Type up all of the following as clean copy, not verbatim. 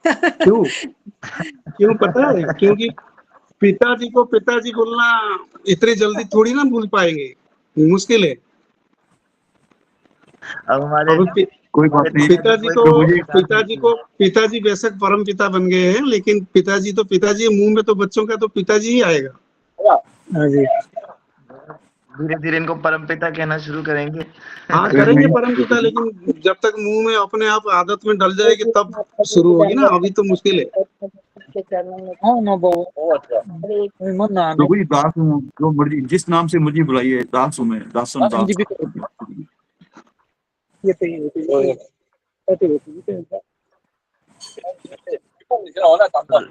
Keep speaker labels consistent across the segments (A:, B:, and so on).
A: क्यों? क्यों पता है? क्योंकि पिताजी बोलना इतनी जल्दी थोड़ी ना भूल पाएंगे, मुश्किल है।
B: अब हमारे
A: अब
C: कोई बात नहीं प्रभु जी।
A: पिताजी बेशक परम पिता बन गए हैं, लेकिन पिताजी तो पिताजी, मुंह में तो बच्चों का तो पिताजी ही आएगा। हाँ जी,
B: धीरे धीरे इनको परमपिता कहना शुरू करेंगे।
A: हाँ करेंगे परम पिता, लेकिन जब तक मुंह में अपने आप आदत में डल जाएगी तब शुरू होगी ना, अभी तो मुश्किल है।
C: प्रभु जी दास हूँ, जो मर्जी जिस नाम से मर्जी बुलाइए, दास हूँ मैं, दासन दास।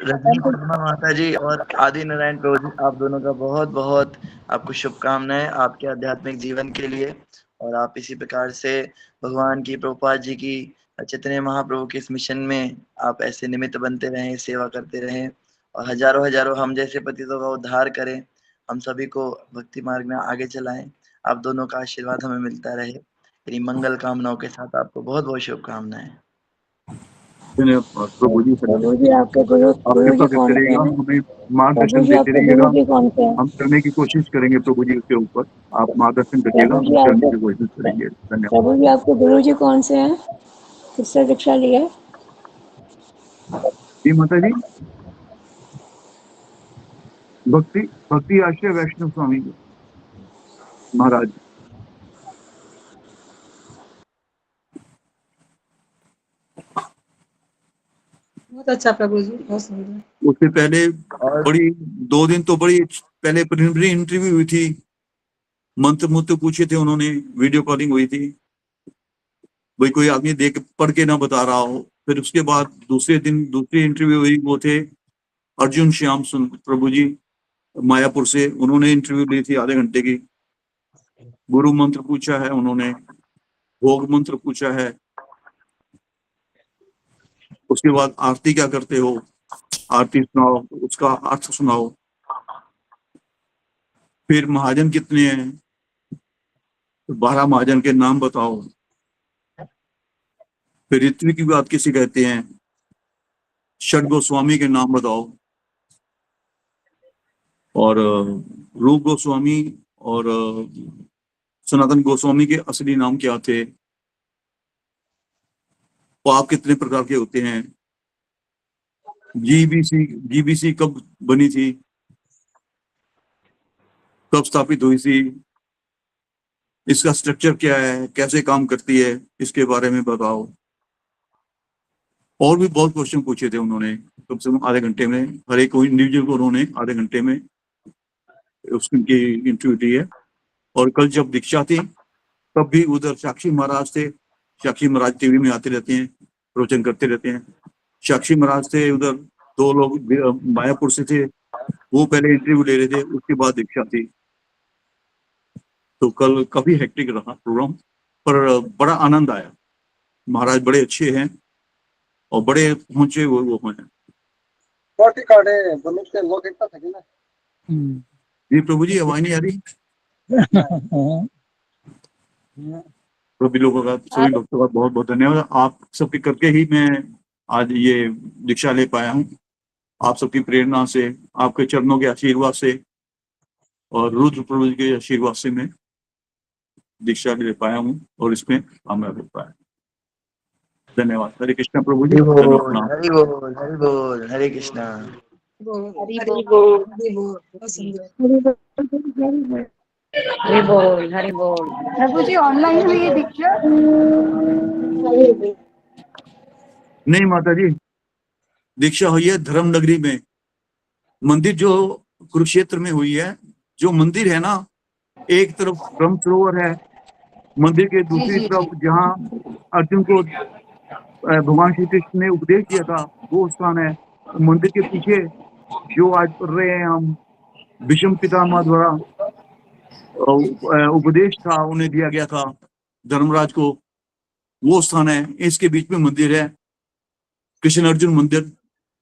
B: रजनी वर्मा माता जी और आदि नारायण प्रभु जी, आप दोनों का बहुत बहुत आपको शुभकामनाएं आपके आध्यात्मिक जीवन के लिए। और आप इसी प्रकार से भगवान की, प्रभुपाद जी की, चैतन्य महाप्रभु के इस मिशन में आप ऐसे निमित्त बनते रहें, सेवा करते रहें और हजारों हजारों हम जैसे पतितों का उद्धार करें, हम सभी को भक्ति मार्ग में आगे चलाएं। आप दोनों का आशीर्वाद हमें मिलता रहे। मेरी मंगल कामनाओं के साथ आपको बहुत बहुत शुभकामनाएं।
C: प्रभु जी
D: आपके गुरु जी कौन से
C: करेगा,
D: हैं?
C: हमें मार्गदर्शन
D: प्रभु जी
C: देते
D: आपके
C: रहिएगा।
D: गुरु जी कौन से हैं?
C: हम करने की कोशिश करेंगे प्रभु जी के ऊपर, आप मार्गदर्शन करिएगा,
D: प्रभु
C: हम
D: जी
C: करने
D: आपके
C: की कोशिश करेंगे। धन्यवाद।
D: प्रभु जी आपके गुरु जी कौन से हैं? किससे दीक्षा ली है?
C: जी माता जी, भक्ति आश्रय वैष्णव स्वामी महाराज।
E: बहुत अच्छा प्रभु जी, बहुत सुंदर।
C: उससे पहले बड़ी 2 दिन तो बड़ी पहले प्रिलिमिनरी इंटरव्यू हुई थी, मंत्र मुत्र पूछे थे उन्होंने, वीडियो कॉलिंग हुई थी, भाई कोई आदमी देख पढ़ के ना बता रहा हो। फिर उसके बाद दूसरे दिन दूसरी इंटरव्यू हुई, वो थे अर्जुन श्याम प्रभु जी मायापुर से, उन्होंने इंटरव्यू ली थी आधे घंटे की। गुरु मंत्र पूछा है उन्होंने, भोग मंत्र पूछा है, उसके बाद आरती क्या करते हो, आरती सुनाओ, उसका अर्थ सुनाओ, फिर महाजन कितने हैं, 12 महाजन के नाम बताओ, फिर ऋत्विक की बात किसे कहते हैं, षड गोस्वामी के नाम बताओ, और रूप गोस्वामी और सनातन गोस्वामी के असली नाम क्या थे, पाप कितने प्रकार के होते हैं, जीबीसी कब बनी थी, कब स्थापित हुई थी, इसका स्ट्रक्चर क्या है, कैसे काम करती है, इसके बारे में बताओ। और भी बहुत क्वेश्चन पूछे थे उन्होंने, कम से कम आधे घंटे में, हर एक इंडिविजुअल को उन्होंने आधे घंटे में उसकी इंटरव्यू दी है। और कल जब दीक्षा थी तब भी उधर साक्षी महाराज थे, साक्षी महाराज टीवी में आते रहते हैं, प्रवचन करते रहते हैं। साक्षी महाराज थे उधर, 2 लोग मायापुर से थे, वो पहले इंटरव्यू ले रहे थे, उसके बाद दीक्षा थी। तो कल काफी हेक्टिक रहा प्रोग्राम, पर बड़ा आनंद आया। महाराज बड़े अच्छे हैं और बड़े पहुंचे वो हैं। जी प्रभु जी, आवाज नहीं आ रही? सभी लोगों का बहुत बहुत धन्यवाद। आप सबके करके ही मैं आज ये दीक्षा ले पाया हूँ, आप सबकी प्रेरणा से, आपके चरणों के आशीर्वाद से और रुद्र प्रभु जी के आशीर्वाद से मैं दीक्षा ले पाया हूँ और इसमें कामयाब हो पाया। धन्यवाद। हरे कृष्णा प्रभु जी।
B: हरि बोल, हरि बोल, हरि बोल, हरे कृष्णा।
E: हरि बोल, बहुत सुंदर।
D: हरि बोल, हरि बोल।
F: प्रभु जी ऑनलाइन हुई है दीक्षा?
C: नहीं माता जी, दीक्षा हुई है धर्म नगरी में, मंदिर जो कुरुक्षेत्र में हुई है। जो मंदिर है ना, एक तरफ ब्रह्म सरोवर है, मंदिर के दूसरी तरफ जहाँ अर्जुन को भगवान श्री कृष्ण ने उपदेश दिया था वो स्थान है। मंदिर के पीछे जो आज पढ़ रहे हैं हम, भीष्म पितामह द्वारा उपदेश था, उन्हें दिया गया था धर्मराज को, वो स्थान है। इसके बीच में मंदिर है, कृष्ण अर्जुन मंदिर,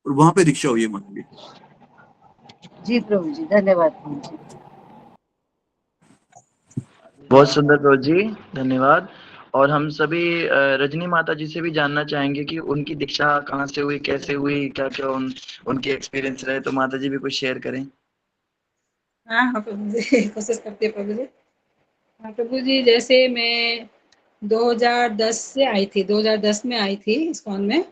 C: और वहां पे दीक्षा हुई है मंदिर।
F: जी प्रभु जी, धन्यवाद प्रभु जी।
B: बहुत सुंदर प्रभु जी, धन्यवाद। और हम सभी रजनी माता जी से भी जानना चाहेंगे कि उनकी दीक्षा कहाँ से हुई, कैसे हुई, क्या क्या उनके एक्सपीरियंस रहे, तो माता जी भी कुछ शेयर करें।
E: हाँ हाँ प्रभु जी, कोशिश करते हैं प्रभु जी। हाँ प्रभु जी, जैसे मैं 2010 से आई थी, 2010 में आई थी इस्कॉन में।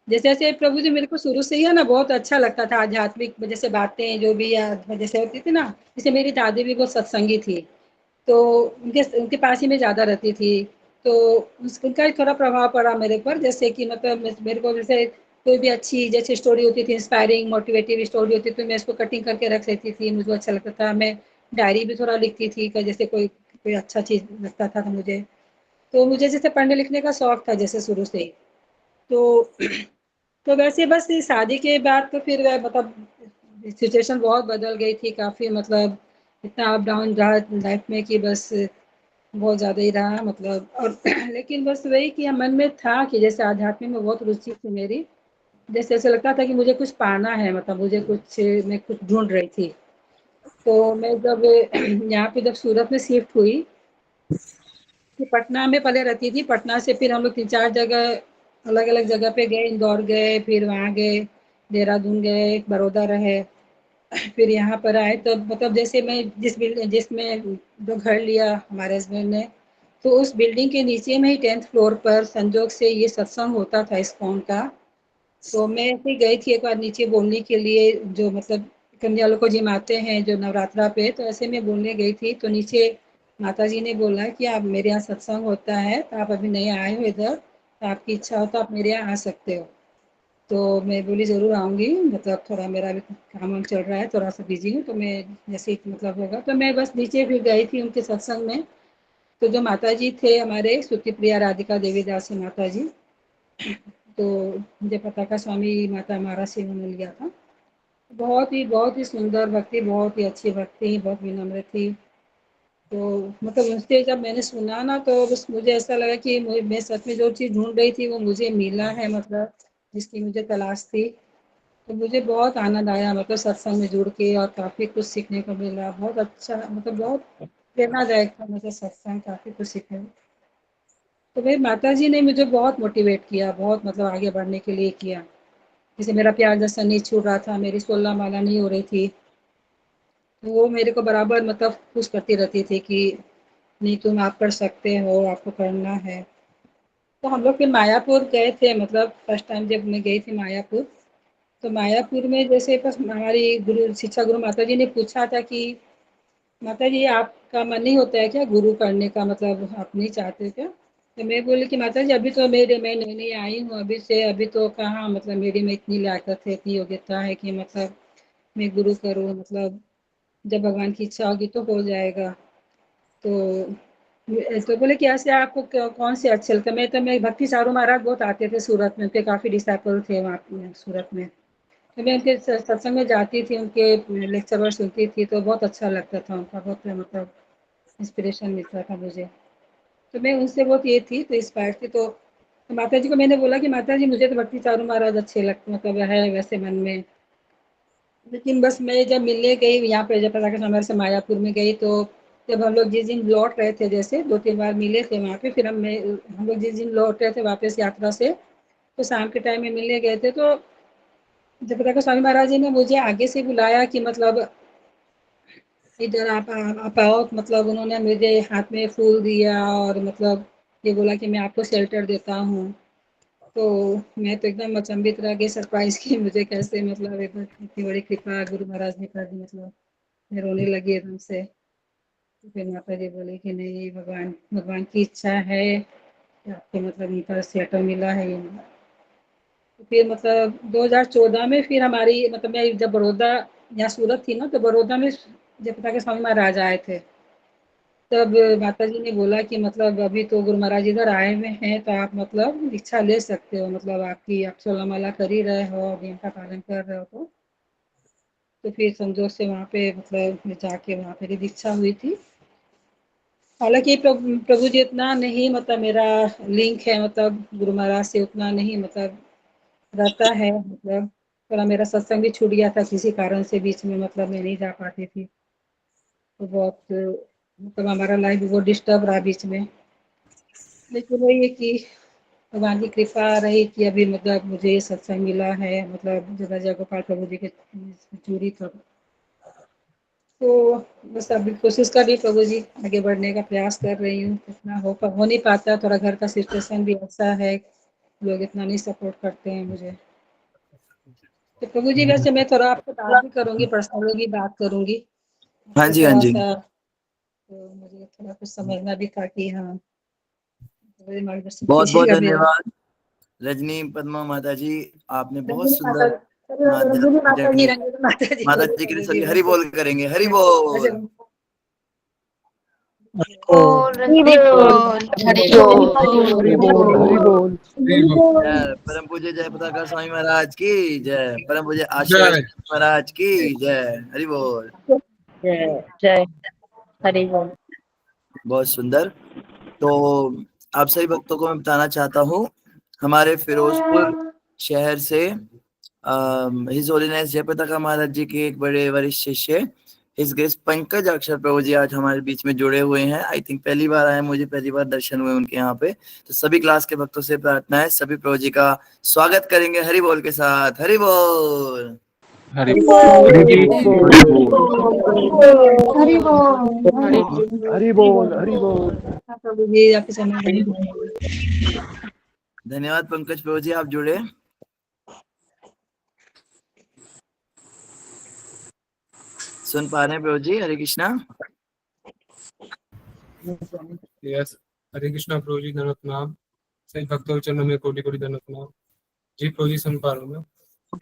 E: जैसे जैसे प्रभु जी, मेरे को शुरू से ही है ना बहुत अच्छा लगता था आध्यात्मिक जैसे बातें जो भी जैसे होती थी ना। जैसे मेरी दादी भी बहुत सत्संगी थी, तो उनके उनके पास ही मैं ज़्यादा रहती थी। तो उनका थोड़ा प्रभाव पड़ा मेरे पर, जैसे कि मतलब मेरे को जैसे कोई भी अच्छी जैसे स्टोरी होती थी, इंस्पायरिंग मोटिवेटिव स्टोरी होती थी, तो मैं इसको कटिंग करके रख लेती थी, मुझे अच्छा लगता था। मैं डायरी भी थोड़ा लिखती थी कि जैसे कोई कोई अच्छा चीज़ लगता था तो मुझे, तो मुझे जैसे पढ़ने लिखने का शौक था जैसे शुरू से ही। तो तो वैसे बस ये शादी के बाद तो फिर मतलब सिचुएशन बहुत बदल गई थी काफ़ी, मतलब इतना अप डाउन रहा लाइफ में कि बस बहुत ज़्यादा ही रहा मतलब। और लेकिन बस वही कि मन में था कि जैसे आध्यात्म में बहुत रुचि थी मेरी। जैसे ऐसा लगता था कि मुझे कुछ पाना है, मतलब मुझे कुछ, मैं कुछ ढूंढ रही थी। तो मैं जब यहाँ पे जब सूरत में शिफ्ट हुई, कि पटना में पहले रहती थी, पटना से फिर हम लोग 3-4 जगह अलग-अलग जगह पे गए, इंदौर गए, फिर वहाँ गए, देहरादून गए, बड़ौदा रहे, फिर यहाँ पर आए। तब मतलब जैसे मैं जिसमें जो घर लिया हमारे हस्बैंड ने, तो उस बिल्डिंग के नीचे में ही 10th फ्लोर पर संजोग से ये सत्संग होता था इस्कॉन का। तो मैं ऐसे ही गई थी एक बार नीचे बोलने के लिए, जो मतलब कन्या लोग को जिमाते हैं जो नवरात्रा पे, तो ऐसे में बोलने गई थी। तो नीचे माता जी ने बोला कि आप मेरे यहाँ सत्संग होता है, तो आप अभी नए आए हो इधर, तो आपकी इच्छा हो तो आप मेरे यहाँ आ सकते हो। तो मैं बोली ज़रूर आऊँगी, मतलब थोड़ा मेरा भी काम वाम चल रहा है, थोड़ा-सा बिज़ी हूँ, तो मैं जैसे ही मतलब होगा, तो मैं बस नीचे फिर गई थी उनके सत्संग में। तो जो माताजी थे हमारे श्रुति प्रिया राधिका देवी दासी माताजी, तो मुझे पताका स्वामी माता महाराज से उन्होंने लिया था। बहुत ही सुंदर भक्ति, बहुत ही अच्छी भक्ति, बहुत विनम्र थी। तो मतलब उनसे जब मैंने सुना ना, तो बस मुझे ऐसा लगा कि मैं सच में जो चीज़ ढूँढ रही थी वो मुझे मिला है, मतलब जिसकी मुझे तलाश थी। तो मुझे बहुत आनंद आया, मतलब सत्संग में जुड़ के, और काफ़ी कुछ सीखने को मिला। बहुत अच्छा, मतलब बहुत प्रेरणादायक था मुझे सत्संग, काफ़ी कुछ सीखने को। तो मेरी माताजी ने मुझे बहुत मोटिवेट किया, बहुत मतलब आगे बढ़ने के लिए किया। जैसे मेरा प्यार दर्शन नहीं छूट रहा था, मेरी 16 माला नहीं हो रही थी, तो वो मेरे को बराबर मतलब पुश करती रहती थी कि नहीं तुम आप कर सकते हो, आपको करना है। तो हम लोग फिर मायापुर गए थे, मतलब फर्स्ट टाइम जब मैं गई थी मायापुर। तो मायापुर में जैसे बस हमारी गुरु शिक्षा गुरु माता जी ने पूछा था कि माता जी आपका मन नहीं होता है क्या गुरु करने का, मतलब आप नहीं चाहते क्या? तो मैं बोली कि माता जी अभी तो मैं नई नई आई हूँ, अभी से अभी तो कहाँ, मतलब मेरी में इतनी लियाकत है, इतनी योग्यता है कि मतलब मैं गुरु करूँ, मतलब जब भगवान की इच्छा होगी तो हो जाएगा। तो बोले कि ऐसे आपको कौन से अच्छे लगते हैं? मैं भक्ति चारू महाराज बहुत आते थे सूरत में, उनके काफ़ी डिसाइपल थे वहाँ पे सूरत में। तो मैं उनके सत्संग में जाती थी, उनके लेक्चर और सुनती थी, तो बहुत अच्छा लगता था उनका, बहुत मतलब इंस्पिरेशन मिलता था मुझे। तो मैं उनसे बहुत ये थी, तो इंस्पायर थी। तो माता जी को मैंने बोला कि माता जी मुझे तो भक्ति चारू महाराज अच्छे लगते, मतलब है वैसे मन में। लेकिन बस मैं जब मिलने गई यहाँ पे, जब पता हमारे से मायापुर में गई, तो जब हम लोग जिस दिन लौट रहे थे, जैसे 2-3 बार मिले थे वहाँ पे, फिर हम लोग जिस दिन लौट रहे थे वापस यात्रा से, तो शाम के टाइम में मिलने गए थे। तो जब पता स्वामी महाराज जी ने मुझे आगे से बुलाया कि मतलब इधर आप आओ, मतलब उन्होंने मुझे हाथ में फूल दिया, और मतलब ये बोला कि मैं आपको शेल्टर देता हूँ। तो मैं तो एकदम अचंभित रह गई, सरप्राइज की मुझे कैसे, मतलब इतनी बड़ी कृपा गुरु महाराज ने कर दी, मतलब मैं रोने लगी एकदम से। तो फिर माता जी बोले कि नहीं, भगवान भगवान की इच्छा है कि आपको मतलब इनका शेल्टर मिला है ये मिला। तो फिर मतलब 2014 में फिर हमारी, मतलब मैं जब बड़ौदा, यहाँ सूरत थी ना, तो बड़ौदा में जब पिता के स्वामी महाराज आए थे, तब माता जी ने बोला कि मतलब अभी तो गुरु महाराज इधर आए हुए हैं, तो आप मतलब दीक्षा ले सकते हो, मतलब आपकी आप 16 माला कर ही रहे हो, नियम का पालन कर रहे हो। तो फिर संजोग से वहाँ पे मतलब मैं जाके वहाँ पे दीक्षा हुई थी। हालाँकि प्रभु जी इतना नहीं, मतलब मेरा लिंक है, मतलब गुरु महाराज से उतना नहीं मतलब रहता है, मतलब थोड़ा मेरा सत्संग भी छूट गया था किसी कारण से बीच में, मतलब मैं नहीं जा पाती थी। तो बहुत मतलब हमारा लाइफ बहुत डिस्टर्ब रहा बीच में। लेकिन वही है कि भगवान की कृपा रही कि अभी मतलब मुझे ये सत्संग मिला है, मतलब जगह जगह गोपाल प्रभु जी के चूड़ी तो बस अभी कोशिश कर रही प्रभु जी, आगे बढ़ने का प्रयास कर रही हूँ। इतना हो नहीं पाता, थोड़ा घर का सिचुएशन भी ऐसा है, लोग इतना नहीं सपोर्ट करते हैं मुझे। तो प्रभु जी वैसे मैं थोड़ा आपसे बात भी करूंगी, पर्सनली भी बात करूंगी
B: हाँ
E: आपसे
B: जी, हाँ
E: थोड़ा
B: जी।
E: सा, तो मुझे थोड़ा कुछ समझना भी था कि हाँ, थोड़ी मार्गदर्शन
B: बहुत बहुत
E: कीजिएगा मेरा।
B: धन्यवाद रजनी पद्मा माता जी, आपने बहुत
E: रंजनी माता,
B: सुंदर
E: रंजनी माता जी,
B: डेफिनेटली
E: रंजनी माता जी
B: माता
E: बोलिए
B: जी के लिए
E: प्रभु जी
B: सभी हरि
E: वैसे।
B: बोल करेंगे, हरि बोल।
G: बोल रंजीत बोल हरि बोल
H: हरि बोल हरि बोल।
B: जय परम पूज्य जय पताका स्वामी महाराज की जय, परम पूज्य आशीर्वाद महाराज की जय, हरि बोल।
G: जय जय हरि बोल।
B: बहुत सुंदर। तो आप सभी भक्तों को मैं बताना चाहता हूँ, हमारे फिरोजपुर शहर से हिज होलीनेस जय पताका महाराज जी के एक बड़े वरिष्ठ शिष्य हिज ग्रेस पंकज अक्षर प्रभु जी आज हमारे बीच में जुड़े हुए हैं। आई थिंक पहली बार आए, मुझे पहली बार दर्शन हुए उनके यहाँ पे। तो सभी क्लास के भक्तों से प्रार्थना है, सभी प्रभु जी का स्वागत करेंगे हरि बोल के साथ, हरि बोल।
H: हरि बोल
C: हरि बोल।
G: हरि बोल
H: हरि बोल हरि बोल।
E: प्रभु जी आपके समय
B: धन्यवाद पंकज प्रभु जी, आप जुड़े। सुन पा रहे हैं प्रभु जी? हरे कृष्णा।
I: यस, हरे कृष्णा प्रभु जी, धन्यवाद प्रणाम। सही भक्तों के चरणों में कोटि कोटि धन्यवाद प्रणाम जी। प्रभु जी सुन पा रहा हूँ मैं।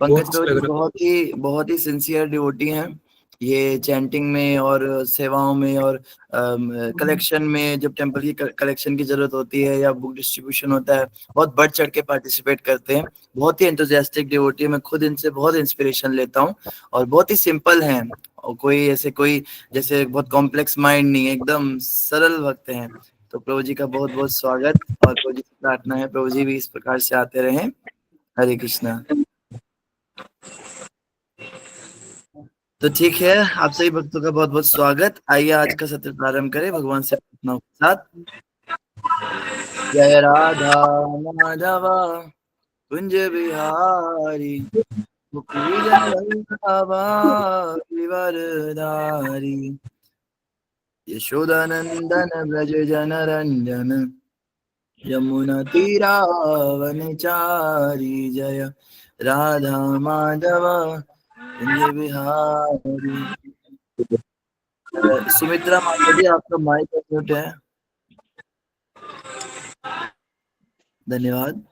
B: पंकज प्रभु जी बहुत ही सिंसियर डिवोटी हैं। ये चैंटिंग में और सेवाओं में और कलेक्शन में, जब टेम्पल की कलेक्शन की जरूरत होती है या बुक डिस्ट्रीब्यूशन होता है, बहुत बढ़ चढ़ के पार्टिसिपेट करते हैं। बहुत ही एंथुसियास्टिक डिवोटी है, मैं खुद इनसे बहुत इंस्पिरेशन लेता हूँ। और बहुत ही सिंपल हैं, और कोई जैसे बहुत कॉम्प्लेक्स माइंड नहीं है, एकदम सरल भक्त हैं। तो प्रभु जी का बहुत बहुत स्वागत, और प्रभु जी से प्रार्थना है प्रभु जी भी इस प्रकार से आते रहें। हरे कृष्णा। तो ठीक है, आप सभी भक्तों का बहुत बहुत स्वागत। आइए आज का सत्र प्रारंभ करें भगवान से प्रार्थना के साथ। जय राधा माधवा कुंज बिहारी मुकुर वरदारी यशोदानंदन ब्रज जन रंजन यमुना तीरावनचारी। जय राधा माधवा कुंज बिहारी। सुमित्रा माता जी, आपका माइक म्यूट है, धन्यवाद।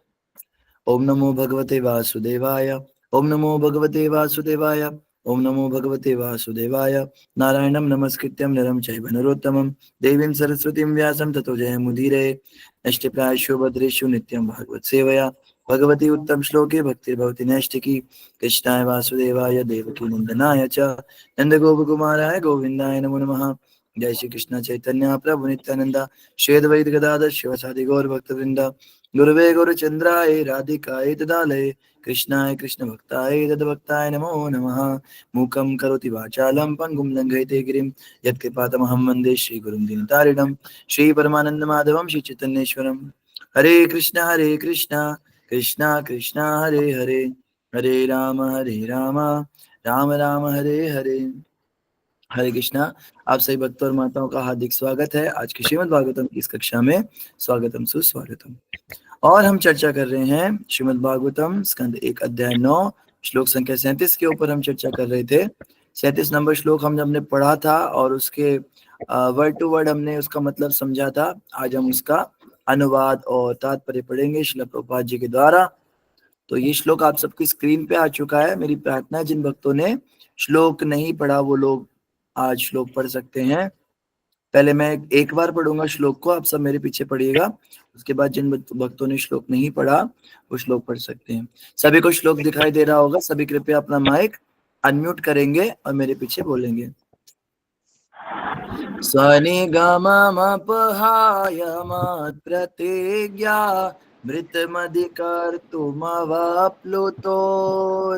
B: ओम नमो भगवते वासुदेवाय, ओम नमो भगवते वासुदेवाय, ओम नमो भगवते वासुदेवाय। नारायणं नमस्कृत्यं नरं चैव नरोत्तमं देवीं सरस्वतीं व्यासं ततो जयमुदीरये। नष्टप्रायेषु भद्रेषु नित्यं भागवत सेवया भगवती उत्तम श्लोके भक्तिर्भवति नैष्ठिकी। कृष्णाय वासुदेवाय देवकी नंदनाय च नंदगोपकुमाराय गोविन्दाय नमो नमः। जय श्री कृष्ण चैतन्य प्रभु नित्यानंद श्री अद्वैत गदाधर शिवासादि गौर भक्तवृंद। गुरुवे गुरुचंद्राय राधिकाय तदालये कृष्णाय कृष्ण भक्ताय तद्भक्ताय नमो नमः। मूकं करोति वाचालं पङ्गुं लङ्घयते गिरिं यत्कृपातमहं वन्दे श्रीगुरुं दीनतारिणं श्री परमानंद माधवं श्री चैतन्येश्वरं। हरे कृष्णा कृष्णा कृष्णा हरे हरे, हरे राम राम राम हरे हरे। हरे कृष्णा। आप सभी भक्तों और माताओं का हार्दिक स्वागत है आज की श्रीमद् भागवतम की इस कक्षा में। स्वागतम सुस्वागतम। और हम चर्चा कर रहे हैं श्रीमद् भागवतम स्कंद 1 अध्याय 9 श्लोक संख्या 37 के ऊपर हम चर्चा कर रहे थे। 37 नंबर श्लोक हमने पढ़ा था और उसके वर्ड टू वर्ड हमने उसका मतलब समझा था। आज हम उसका अनुवाद और तात्पर्य पढ़ेंगे श्रील प्रभुपाद जी के द्वारा। तो ये श्लोक आप सबकी स्क्रीन पे आ चुका है। मेरी प्रार्थना है जिन भक्तों ने श्लोक नहीं पढ़ा वो लोग आज श्लोक पढ़ सकते हैं। पहले मैं एक बार पढ़ूंगा श्लोक को, आप सब मेरे पीछे पढ़िएगा। उसके बाद जिन भक्तों ने श्लोक नहीं पढ़ा वो श्लोक पढ़ सकते हैं। सभी को श्लोक दिखाई दे रहा होगा। सभी कृपया अपना माइक अनम्यूट करेंगे और मेरे पीछे बोलेंगे। स्वनि गमपहाय मत् प्रतिज्ञा मृतमधिकर्तुमवाप्लुतो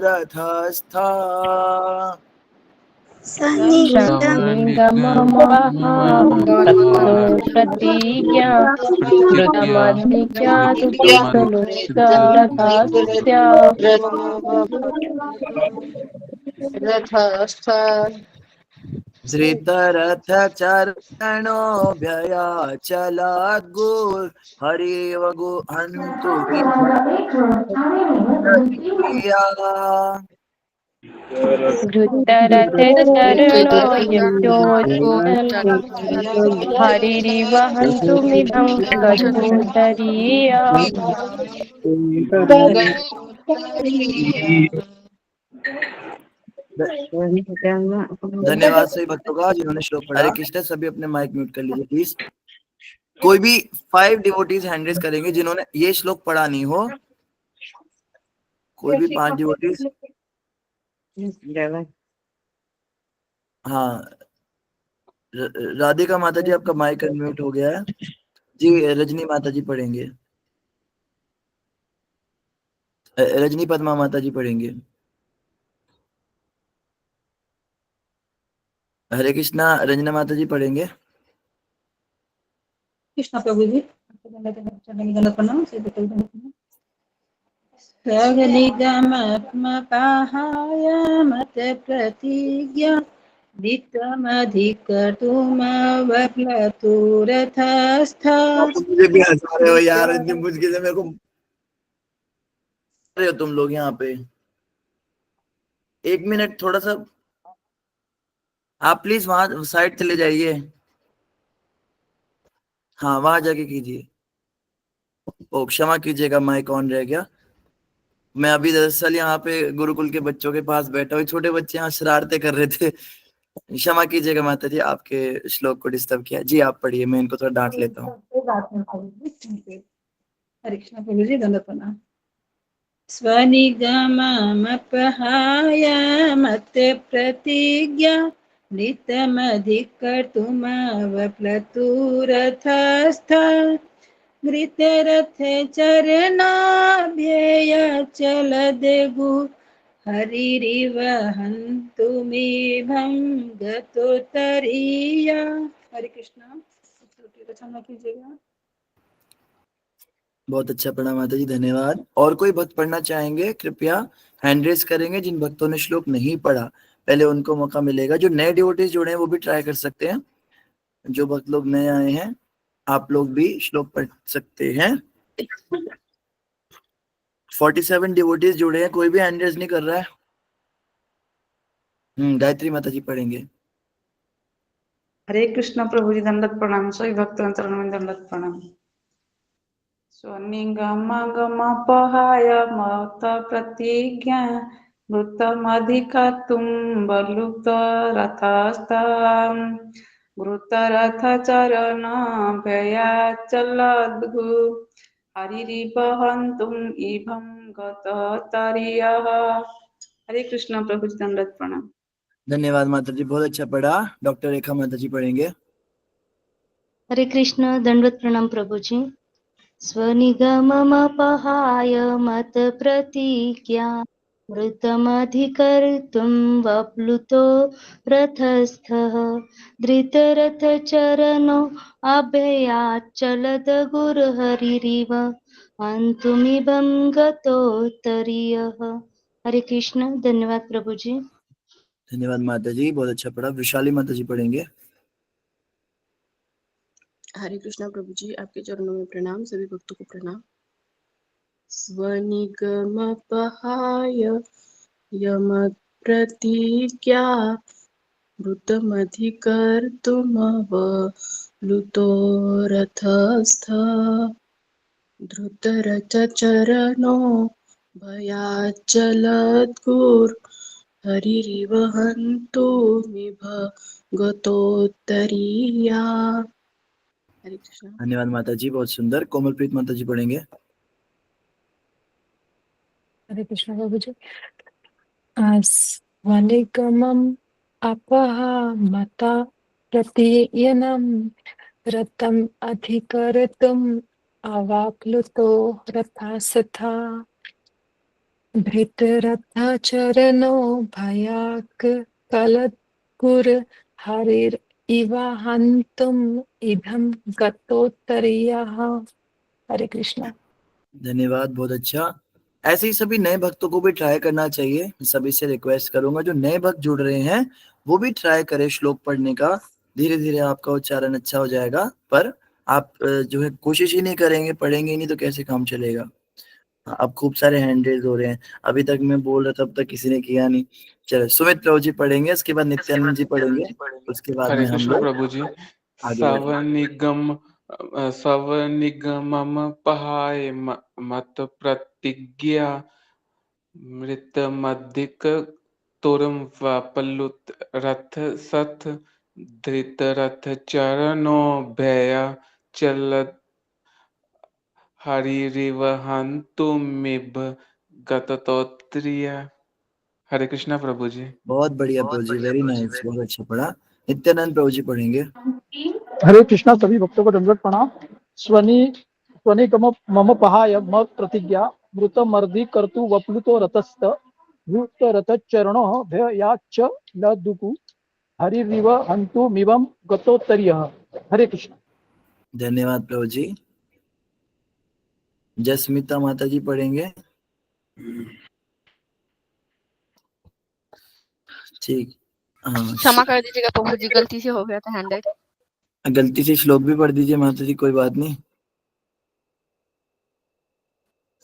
B: रथस्था।
G: तत्तो प्रतिज्ञा कृतमधिज्ञातु रथास्त्या
F: रथस्थ
B: धृतरथ चरणोऽभ्ययाचलाद्गुर् हरिव गु हन्तु
G: धृतरथे चरणो यशोचल हरिरिवहन्तुमिदं गतोदरीया
B: धन्यवाद सभी भक्तों का जिन्होंने श्लोक पढ़ा। हरे कृष्ण। सभी अपने माइक म्यूट कर लीजिए प्लीज। कोई भी 5 डिवोटीज हैंड रेज करेंगे जिन्होंने ये श्लोक पढ़ा नहीं हो। कोई भी 5 डिवोटीज। हाँ, राधिका माता जी आपका माइक अनम्यूट हो गया है जी। रजनी माता जी पढ़ेंगे। रजनी पद्मा माता जी पढ़ेंगे। हरे कृष्णा। रंजना माता जी पढ़ेंगे।
E: कृष्ण प्रभु जी प्रणाम से निगमात्मकाहाय मत प्रतिज्ञा दित्तमधिकर्तुमवप्लतुरथस्था।
B: मुझे भी हंसा रहे हो यार इतनी मुश्किल से मेरे को रहे हो तुम लोग यहाँ पे। 1 मिनट थोड़ा सा आप प्लीज वहां साइड चले जाइए। हाँ वहां जाके कीजिए। ओ क्षमा कीजिएगा माइक ऑन रह गया। मैं अभी दरअसल यहाँ पे गुरुकुल के बच्चों के पास बैठा हुआ, छोटे बच्चे यहाँ शरारते कर रहे थे। क्षमा कीजिएगा माता जी, आपके श्लोक को डिस्टर्ब किया। जी आप पढ़िए, मैं इनको थोड़ा डांट लेता हूँ।
E: हरे कृष्ण प्रभु जी दंडवत प्रणाम। स्वनिगममपहाय मत प्रतिज्ञा नितमधिकर्तुमवप्लतुरथस्था। घृतरथे चरणाभ्ययचलदेगु हरिरिव हन्तुमिभं गतोत्तरीया। हरे कृष्णा। क्षमा कीजिएगा।
B: बहुत अच्छा पढ़ा माता जी, धन्यवाद। और कोई भक्त पढ़ना चाहेंगे कृपया हैंड रेस करेंगे। जिन भक्तों ने श्लोक नहीं पढ़ा पहले उनको मौका मिलेगा। जो नए डिवोटीज जुड़े हैं वो भी ट्राई कर सकते हैं। जो भक्त लोग नए आए हैं आप लोग भी श्लोक पढ़ सकते हैं। 47 डिवोटीज जुड़े हैं, कोई भी हैंड रेस नहीं कर रहा है। गायत्री माता जी पढ़ेंगे।
J: हरे कृष्ण प्रभु जी दंडवत प्रणाम। सभी भक्तों चरणों में दंडवत प्रणाम। स्वनिगमगमपहाय मत प्रतिज्ञा मृतमधिकर्तुं बलुतरथस्तां। घृतरथ चरणभयाचलद्गु हरिरिवहन्तुम् इभं गतोत्तरीयः। हरे कृष्ण प्रभु जी दंडवत प्रणाम।
B: धन्यवाद माता जी, बहुत अच्छा पढ़ा। डॉक्टर रेखा माता जी पढ़ेंगे।
K: हरे कृष्ण दंडवत प्रणाम प्रभु जी। स्वनिगममपहाय मत प्रतिज्ञा मृतमधिकर्तुं वप्लुतो रथस्थः। धृतरथचरणो अभयाच्चलद गुरुहरिरिव हन्तुमिभं गतोत्तरीयः। हरे कृष्ण। धन्यवाद प्रभु जी।
B: धन्यवाद माता जी, बहुत अच्छा पढ़ा। विशाली माता जी पढ़ेंगे।
L: हरे कृष्णा प्रभु जी, आपके चरणों में प्रणाम। सभी भक्तों को प्रणाम। स्वनिगमपहाय यमत् प्रतिज्ञा मृतमधिकर्तुमवप्लुतो रथस्थ। धृतरथचरणो भयाच्चलद्गुर् हरिरिव हन्तुमिभं गतोत्तरीया। हरे कृष्ण।
B: धन्यवाद माता जी, बहुत सुंदर। कोमलप्रीत माता जी पढ़ेंगे।
D: हरे कृष्ण प्रभु जी। स्वनिगमम् अपहा मता प्रतीयनम रतम अधिकर्तुम अवाप्लुतो रथास्तथा। धृतरथचरणो भयाक् कुर हरिर इव हन्तुम इदम गतोत्तरीयः। हरे कृष्णा।
B: धन्यवाद, बहुत अच्छा। ऐसे ही सभी नए भक्तों को भी ट्राई करना चाहिए। मैं सभी से रिक्वेस्ट करूंगा जो नए भक्त जुड़ रहे हैं वो भी ट्राई करें श्लोक पढ़ने का। धीरे धीरे आपका उच्चारण अच्छा हो जाएगा, पर आप जो है कोशिश ही नहीं करेंगे, पढ़ेंगे ही नहीं तो कैसे काम चलेगा। अब खूब सारे हैंड रेज हो रहे हैं, अभी तक मैं बोल रहा था तब तक किसी ने किया नहीं। चलो सुमित प्रभु जी पढ़ेंगे, उसके बाद नित्यानंद जी पढ़ेंगे, उसके बाद
I: हरे
B: में हम
I: कृष्ण
B: लोग
I: प्रभु जी।
B: आगे बढ़ेंगे।
I: सवनिगमम पहाय मत प्रतिज्ञा मृतमधिक तुरम पल्लुत रथ सथ धृत रथ चरणो भय चल हरिरिव हन्तुमिव गततोत्रिय। हरे कृष्णा प्रभु जी।
B: बहुत बढ़िया प्रभु जी, वेरी नाइस, बहुत अच्छा पढ़ा। नित्यानंद प्रभु जी पढ़ेंगे।
H: हरे कृष्णा। सभी भक्तों को दंडवत प्रणाम। स्वनिगम मम पहाय म प्रतिज्ञा मृतमर्धि कर्तु वप्लुतो रतस्त भूत रथ चरणो भयाच्च लदुकु हरिरिव हन्तु मिवम गतोत्तरीयः। हरे कृष्ण।
B: धन्यवाद प्रभु जी। जसमिता माता जी पढ़ेंगे। ठीक, हाँ
G: क्षमा कर दीजिएगा प्रभु जी, गलती से हो गया था हैंडल।
B: गलती से श्लोक भी पढ़ दीजिए माता जी, कोई बात नहीं।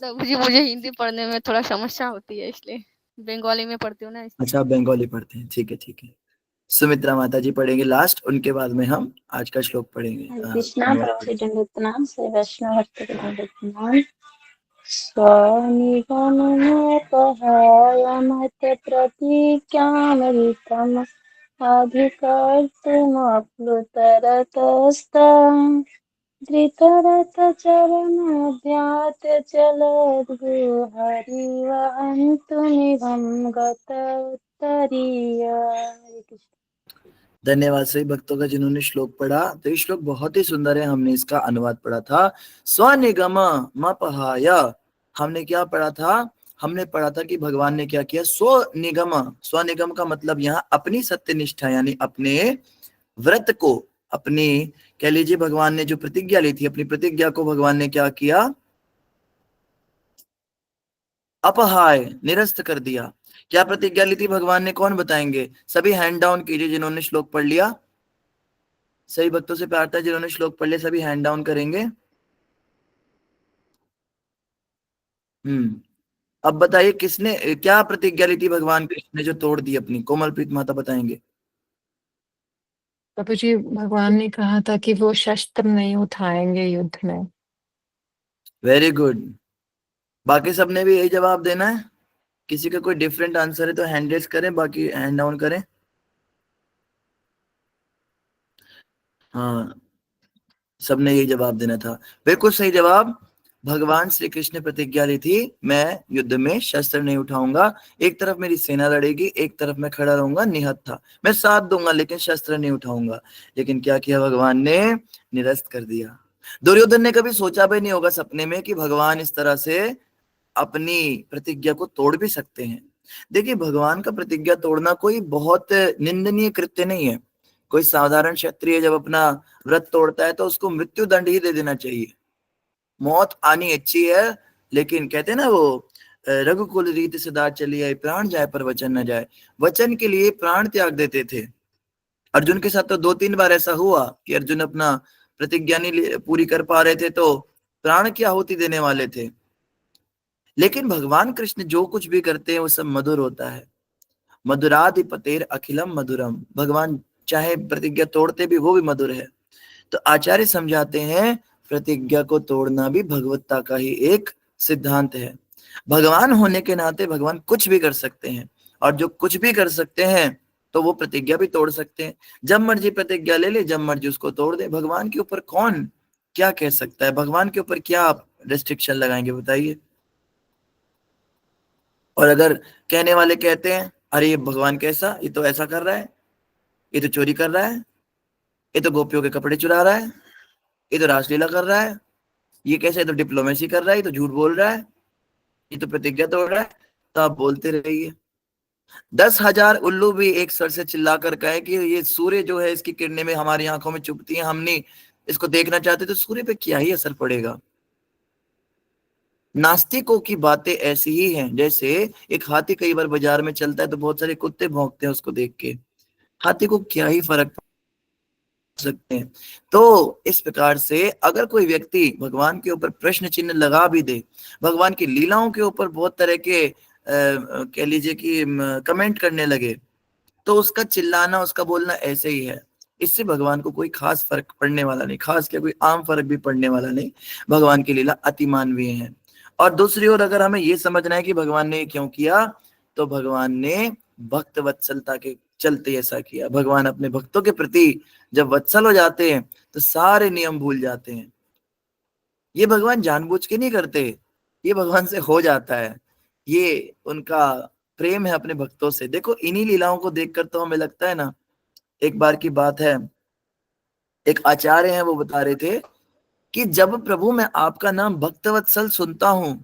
G: प्रभु जी मुझे हिंदी पढ़ने में थोड़ा समस्या होती है, इसलिए बंगाली में पढ़ती हूँ ना, इसलिए।
B: अच्छा, आप बंगाली पढ़ते हैं, ठीक है ठीक है। सुमित्रा माता जी पढ़ेंगे लास्ट, उनके बाद में हम आज का श्लोक पढ़ेंगे।
D: कृष्णा प्रभु जी दंडवत प्रणाम। श्री वैष्णव भक्त को दंडवत प्रणाम। स्वनिगमनोपहाय मत प्रतिज्ञामृतम् अधिकर्तुमप्लुतरतस्तं धृतरथचरणोऽभ्यात् चलद्गुहरिवहन्तुमिवं गतोत्तरीय। हरे कृष्ण।
B: धन्यवाद सभी भक्तों का जिन्होंने श्लोक पढ़ा। तो ये श्लोक बहुत ही सुंदर है, हमने इसका अनुवाद पढ़ा था। स्वनिगम मपहाय, हमने क्या पढ़ा था? हमने पढ़ा था कि भगवान ने क्या किया? स्वनिगम, स्वनिगम का मतलब यहाँ अपनी सत्यनिष्ठा, यानी अपने व्रत को, अपनी कह लीजिए भगवान ने जो प्रतिज्ञा ली थी, अपनी प्रतिज्ञा को भगवान ने क्या किया? अपहाय, निरस्त कर दिया। क्या प्रतिज्ञा ली थी भगवान ने? कौन बताएंगे? सभी हैंड डाउन कीजिए जिन्होंने श्लोक पढ़ लिया। सही भक्तों से प्रार्थना, जिन्होंने श्लोक पढ़ लिया सभी हैंड डाउन करेंगे। अब बताइए किसने क्या प्रतिज्ञा ली थी भगवान कृष्ण ने जो तोड़ दी अपनी? कोमलप्रीत माता बताएंगे।
D: प्रभु जी भगवान ने कहा था कि वो शस्त्र नहीं उठाएंगे युद्ध में।
B: Very good. बाकी सबने भी यही जवाब देना है? किसी का कोई डिफरेंट आंसर है तो हैंड रेज करें, बाकी हैंड डाउन करें। हाँ, सबने यही जवाब देना था। बिल्कुल सही जवाब। भगवान श्री कृष्ण ने प्रतिज्ञा ली थी, मैं युद्ध में शस्त्र नहीं उठाऊंगा, एक तरफ मेरी सेना लड़ेगी, एक तरफ मैं खड़ा रहूंगा निहत्था, मैं साथ दूंगा लेकिन शस्त्र नहीं उठाऊंगा। लेकिन क्या किया भगवान ने? निरस्त कर दिया। दुर्योधन ने कभी सोचा भी नहीं होगा सपने में कि भगवान इस तरह से अपनी प्रतिज्ञा को तोड़ भी सकते हैं। देखिए, भगवान का प्रतिज्ञा तोड़ना कोई बहुत निंदनीय कृत्य नहीं है। कोई साधारण क्षत्रिय जब अपना व्रत तोड़ता है तो उसको मृत्यु दंड ही दे देना चाहिए। मौत आनी अच्छी है, लेकिन कहते हैं ना वो, रघुकुल रीत सदा चली आई, प्राण जाए पर वचन न जाए। वचन के लिए प्राण त्याग देते थे। अर्जुन के साथ तो 2-3 बार ऐसा हुआ कि अर्जुन अपना प्रतिज्ञा नहीं पूरी कर पा रहे थे तो प्राण की आहुति देने वाले थे। लेकिन भगवान कृष्ण जो कुछ भी करते हैं वो सब मधुर होता है। मधुराधिपतेर अखिलम मधुरम, भगवान चाहे प्रतिज्ञा तोड़ते भी वो भी मधुर है। तो आचार्य समझाते हैं प्रतिज्ञा को तोड़ना भी भगवत्ता का ही एक सिद्धांत है। भगवान होने के नाते भगवान कुछ भी कर सकते हैं, और जो कुछ भी कर सकते हैं तो वो प्रतिज्ञा भी तोड़ सकते हैं। जब मर्जी प्रतिज्ञा ले ले, जब मर्जी उसको तोड़ दे। भगवान के ऊपर कौन क्या कह सकता है? भगवान के ऊपर क्या आप रेस्ट्रिक्शन लगाएंगे बताइए? और अगर कहने वाले कहते हैं अरे ये भगवान कैसा, ये तो ऐसा कर रहा है, ये तो चोरी कर रहा है, ये तो गोपियों के कपड़े चुरा रहा है, ये तो रासलीला कर रहा है, ये कैसे, ये तो डिप्लोमेसी कर रहा है, ये तो झूठ बोल रहा है, ये तो प्रतिज्ञा तोड़ रहा है, तो आप बोलते रहिए। 10,000 उल्लू भी एक स्वर से चिल्लाकर कहे कि ये सूर्य जो है इसकी किरणें में हमारी आंखों में चुभती हैं, हम नहीं इसको देखना चाहते, तो सूर्य पे क्या ही असर पड़ेगा। नास्तिकों की बातें ऐसी ही हैं, जैसे एक हाथी कई बार बाजार में चलता है तो बहुत सारे कुत्ते भौंकते हैं उसको देख के, हाथी को क्या ही फर्क पड़ सकते हैं। तो इस प्रकार से अगर कोई व्यक्ति भगवान के ऊपर प्रश्न चिन्ह लगा भी दे, भगवान की लीलाओं के ऊपर बहुत तरह के कह लीजिए कि कमेंट करने लगे, तो उसका चिल्लाना, उसका बोलना ऐसे ही है, इससे भगवान को कोई खास फर्क पड़ने वाला नहीं, खास क्या कोई आम फर्क भी पड़ने वाला नहीं। भगवान की लीला अति मानवीय है। और दूसरी ओर अगर हमें ये समझना है कि भगवान ने क्यों किया, तो भगवान ने भक्त वत्सलता के चलते ऐसा किया। भगवान अपने भक्तों के प्रति जब वत्सल हो जाते हैं तो सारे नियम भूल जाते हैं। ये भगवान जानबूझ के नहीं करते, ये भगवान से हो जाता है, ये उनका प्रेम है अपने भक्तोों से। देखो इन्हीं लीलाओं को देखकर तो हमें लगता है ना, एक बार की बात है, एक आचार्य हैं वो बता रहे थे कि जब प्रभु मैं आपका नाम भक्तवत्सल सुनता हूं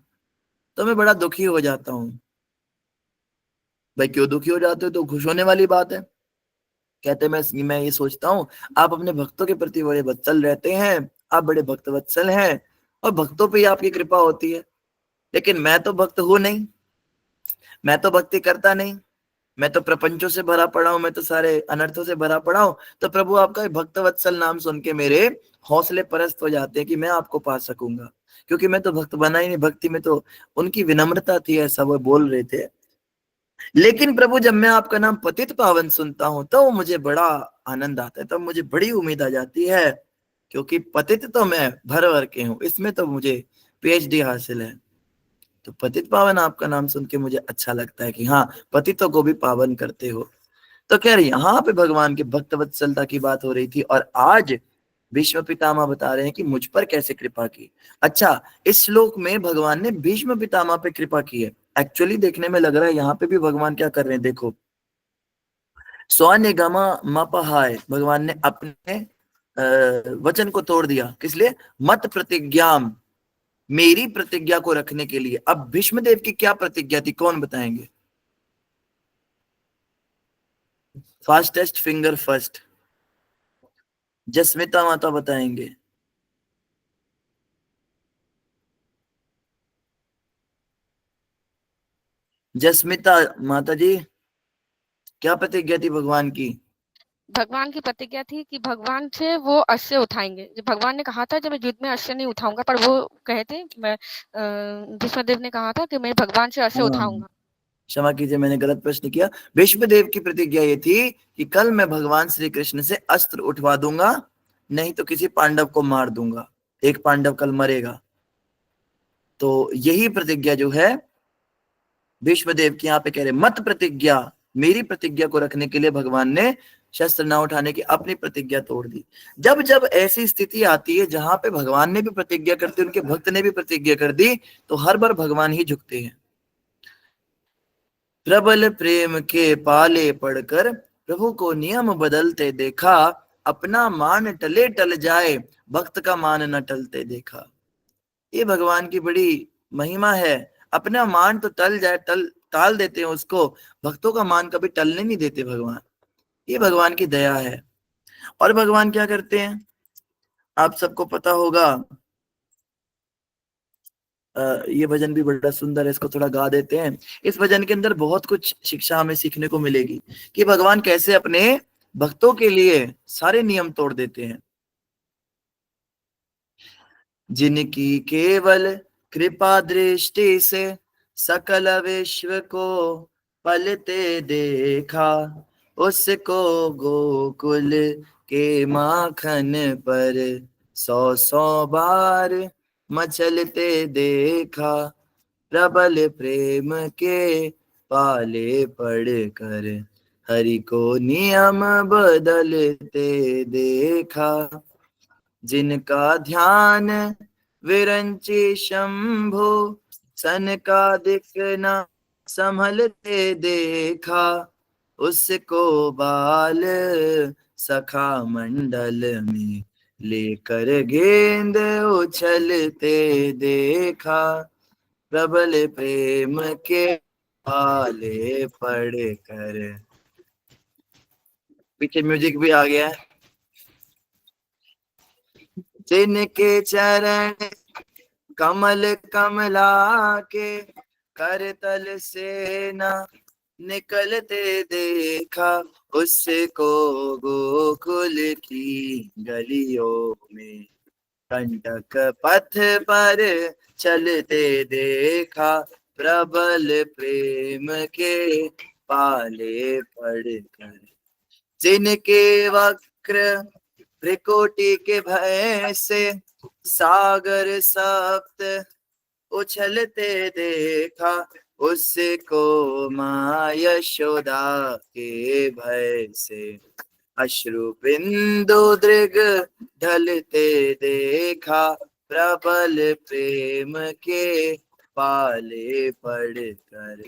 B: तो मैं बड़ा दुखी हो जाता हूं। भाई क्यों दुखी हो जाते हो, तो खुश होने वाली बात है। कहते मैं ये सोचता हूँ आप अपने भक्तों के प्रति बड़े वत्सल रहते हैं, आप बड़े भक्तवत्सल हैं और भक्तों पे ही आपकी कृपा होती है, लेकिन मैं तो भक्त हूं नहीं, मैं तो भक्ति करता नहीं, मैं तो प्रपंचों से भरा पड़ा हूं, मैं तो सारे अनर्थों से भरा पड़ा हूं। तो प्रभु आपका भक्तवत्सल नाम सुन के मेरे हौसले परस्त हो जाते हैं कि मैं आपको पा सकूंगा, क्योंकि मैं तो भक्त बना ही नहीं। भक्ति में तो उनकी विनम्रता थी, ऐसा वो बोल रहे थे। लेकिन प्रभु जब मैं आपका नाम पतित पावन सुनता हूं तो मुझे बड़ा आनंद आता है, तब मुझे बड़ी उम्मीद आ जाती है, क्योंकि पतित तो मैं भर भर के हूं, इसमें तो मुझे PhD हासिल है। तो पतित पावन आपका नाम सुन के मुझे अच्छा लगता है कि हाँ, पतितों को भी पावन करते हो। तो कह रही यहाँ पे भगवान के भक्त वत्सलता की बात हो रही थी, और आज भीष्म पितामह बता रहे हैं कि मुझ पर कैसे कृपा की। अच्छा, इस श्लोक में भगवान ने भीष्म पितामह पे कृपा की है। एक्चुअली देखने में लग रहा है यहाँ पे भी भगवान क्या कर रहे हैं, देखो, स्वनिगम मपहाय, भगवान ने अपने वचन को तोड़ दिया, किस लिए? मत प्रतिज्ञा, मेरी प्रतिज्ञा को रखने के लिए। अब भीष्मदेव की क्या प्रतिज्ञा थी, कौन बताएंगे? फास्टेस्ट फिंगर फर्स्ट, जस्मिता माता बताएंगे। जस्मिता माता जी, क्या प्रतिज्ञा थी भगवान की?
G: भगवान की प्रतिज्ञा थी कि भगवान से वो अश्व उठाएंगे। जब भगवान ने कहा था, जब मैं युद्ध में अश्व नहीं उठाऊंगा, पर वो कहे थे, मैं भीष्मदेव ने कहा था कि मैं भगवान से अश्व उठाऊंगा।
B: क्षमा कीजिए, मैंने गलत प्रश्न किया। भीष्मदेव की प्रतिज्ञा ये थी कि कल मैं भगवान श्री कृष्ण से अस्त्र उठवा दूंगा, नहीं तो किसी पांडव को मार दूंगा, एक पांडव कल मरेगा। तो यही प्रतिज्ञा जो है भीष्मदेव की यहाँ पे कह रहे, मत प्रतिज्ञा, मेरी प्रतिज्ञा को रखने के लिए भगवान ने शस्त्र न उठाने की अपनी प्रतिज्ञा तोड़ दी। जब जब ऐसी स्थिति आती है जहां पे भगवान ने भी प्रतिज्ञा कर दी, उनके भक्त ने भी प्रतिज्ञा कर दी, तो हर बार भगवान ही झुकते हैं। प्रबल प्रेम के पाले पड़कर प्रभु को नियम बदलते देखा, अपना मान टले टल जाए, भक्त का मान न टलते देखा। ये भगवान की बड़ी महिमा है, अपना मान तो टल जाए, टाल देते हैं उसको, भक्तों का मान कभी टलने नहीं देते भगवान। ये भगवान की दया है। और भगवान क्या करते हैं, आप सबको पता होगा। ये भजन भी बड़ा सुंदर है, इसको थोड़ा गा देते हैं। इस भजन के अंदर बहुत कुछ शिक्षा हमें सीखने को मिलेगी कि भगवान कैसे अपने भक्तों के लिए सारे नियम तोड़ देते हैं। जिनकी केवल कृपा दृष्टि से सकल विश्व को पलते देखा, उसको गोकुल के माखन पर 100 बार मचलते देखा, प्रबल प्रेम के पाले पड़कर हरि को नियम बदलते देखा। जिनका ध्यान विरंची शंभु सनकादिक न संभलते देखा, उसको बाल सखा मंडल में लेकर गेंद उछलते देखा, प्रबल प्रेम के पाले पढ़ कर। पीछे म्यूजिक भी आ गया है। जिनके चरण कमल कमला के, कर तल से न निकलते देखा, उसको गोकुल की गलियों में, कंटक पथ पर चलते देखा, प्रबल प्रेम के पाले पढ़कर। जिनके वक्र त्रिकोटि के भय से, सागर सप्त उछलते देखा, उसको माँ यशोदा के भय से, अश्रु बिंदु दृग ढलते देखा, प्रबल प्रेम के पाले पढ़कर।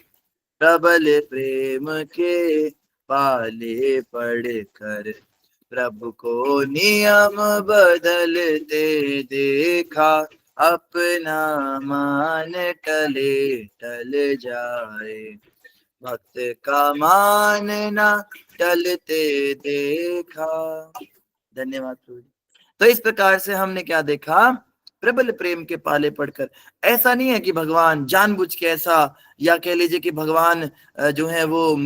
B: प्रबल प्रेम के पाले पढ़कर। प्रभु को नियम बदलते देखा, अपना मान टले टल जाए, भक्त का मान ना टलते देखा। धन्यवाद प्रभु। तो इस प्रकार से हमने क्या देखा, प्रबल प्रेम के पाले पढ़कर। ऐसा नहीं है कि भगवान जानबूझ के ऐसा, या कह लीजिए कि भगवान जो है वो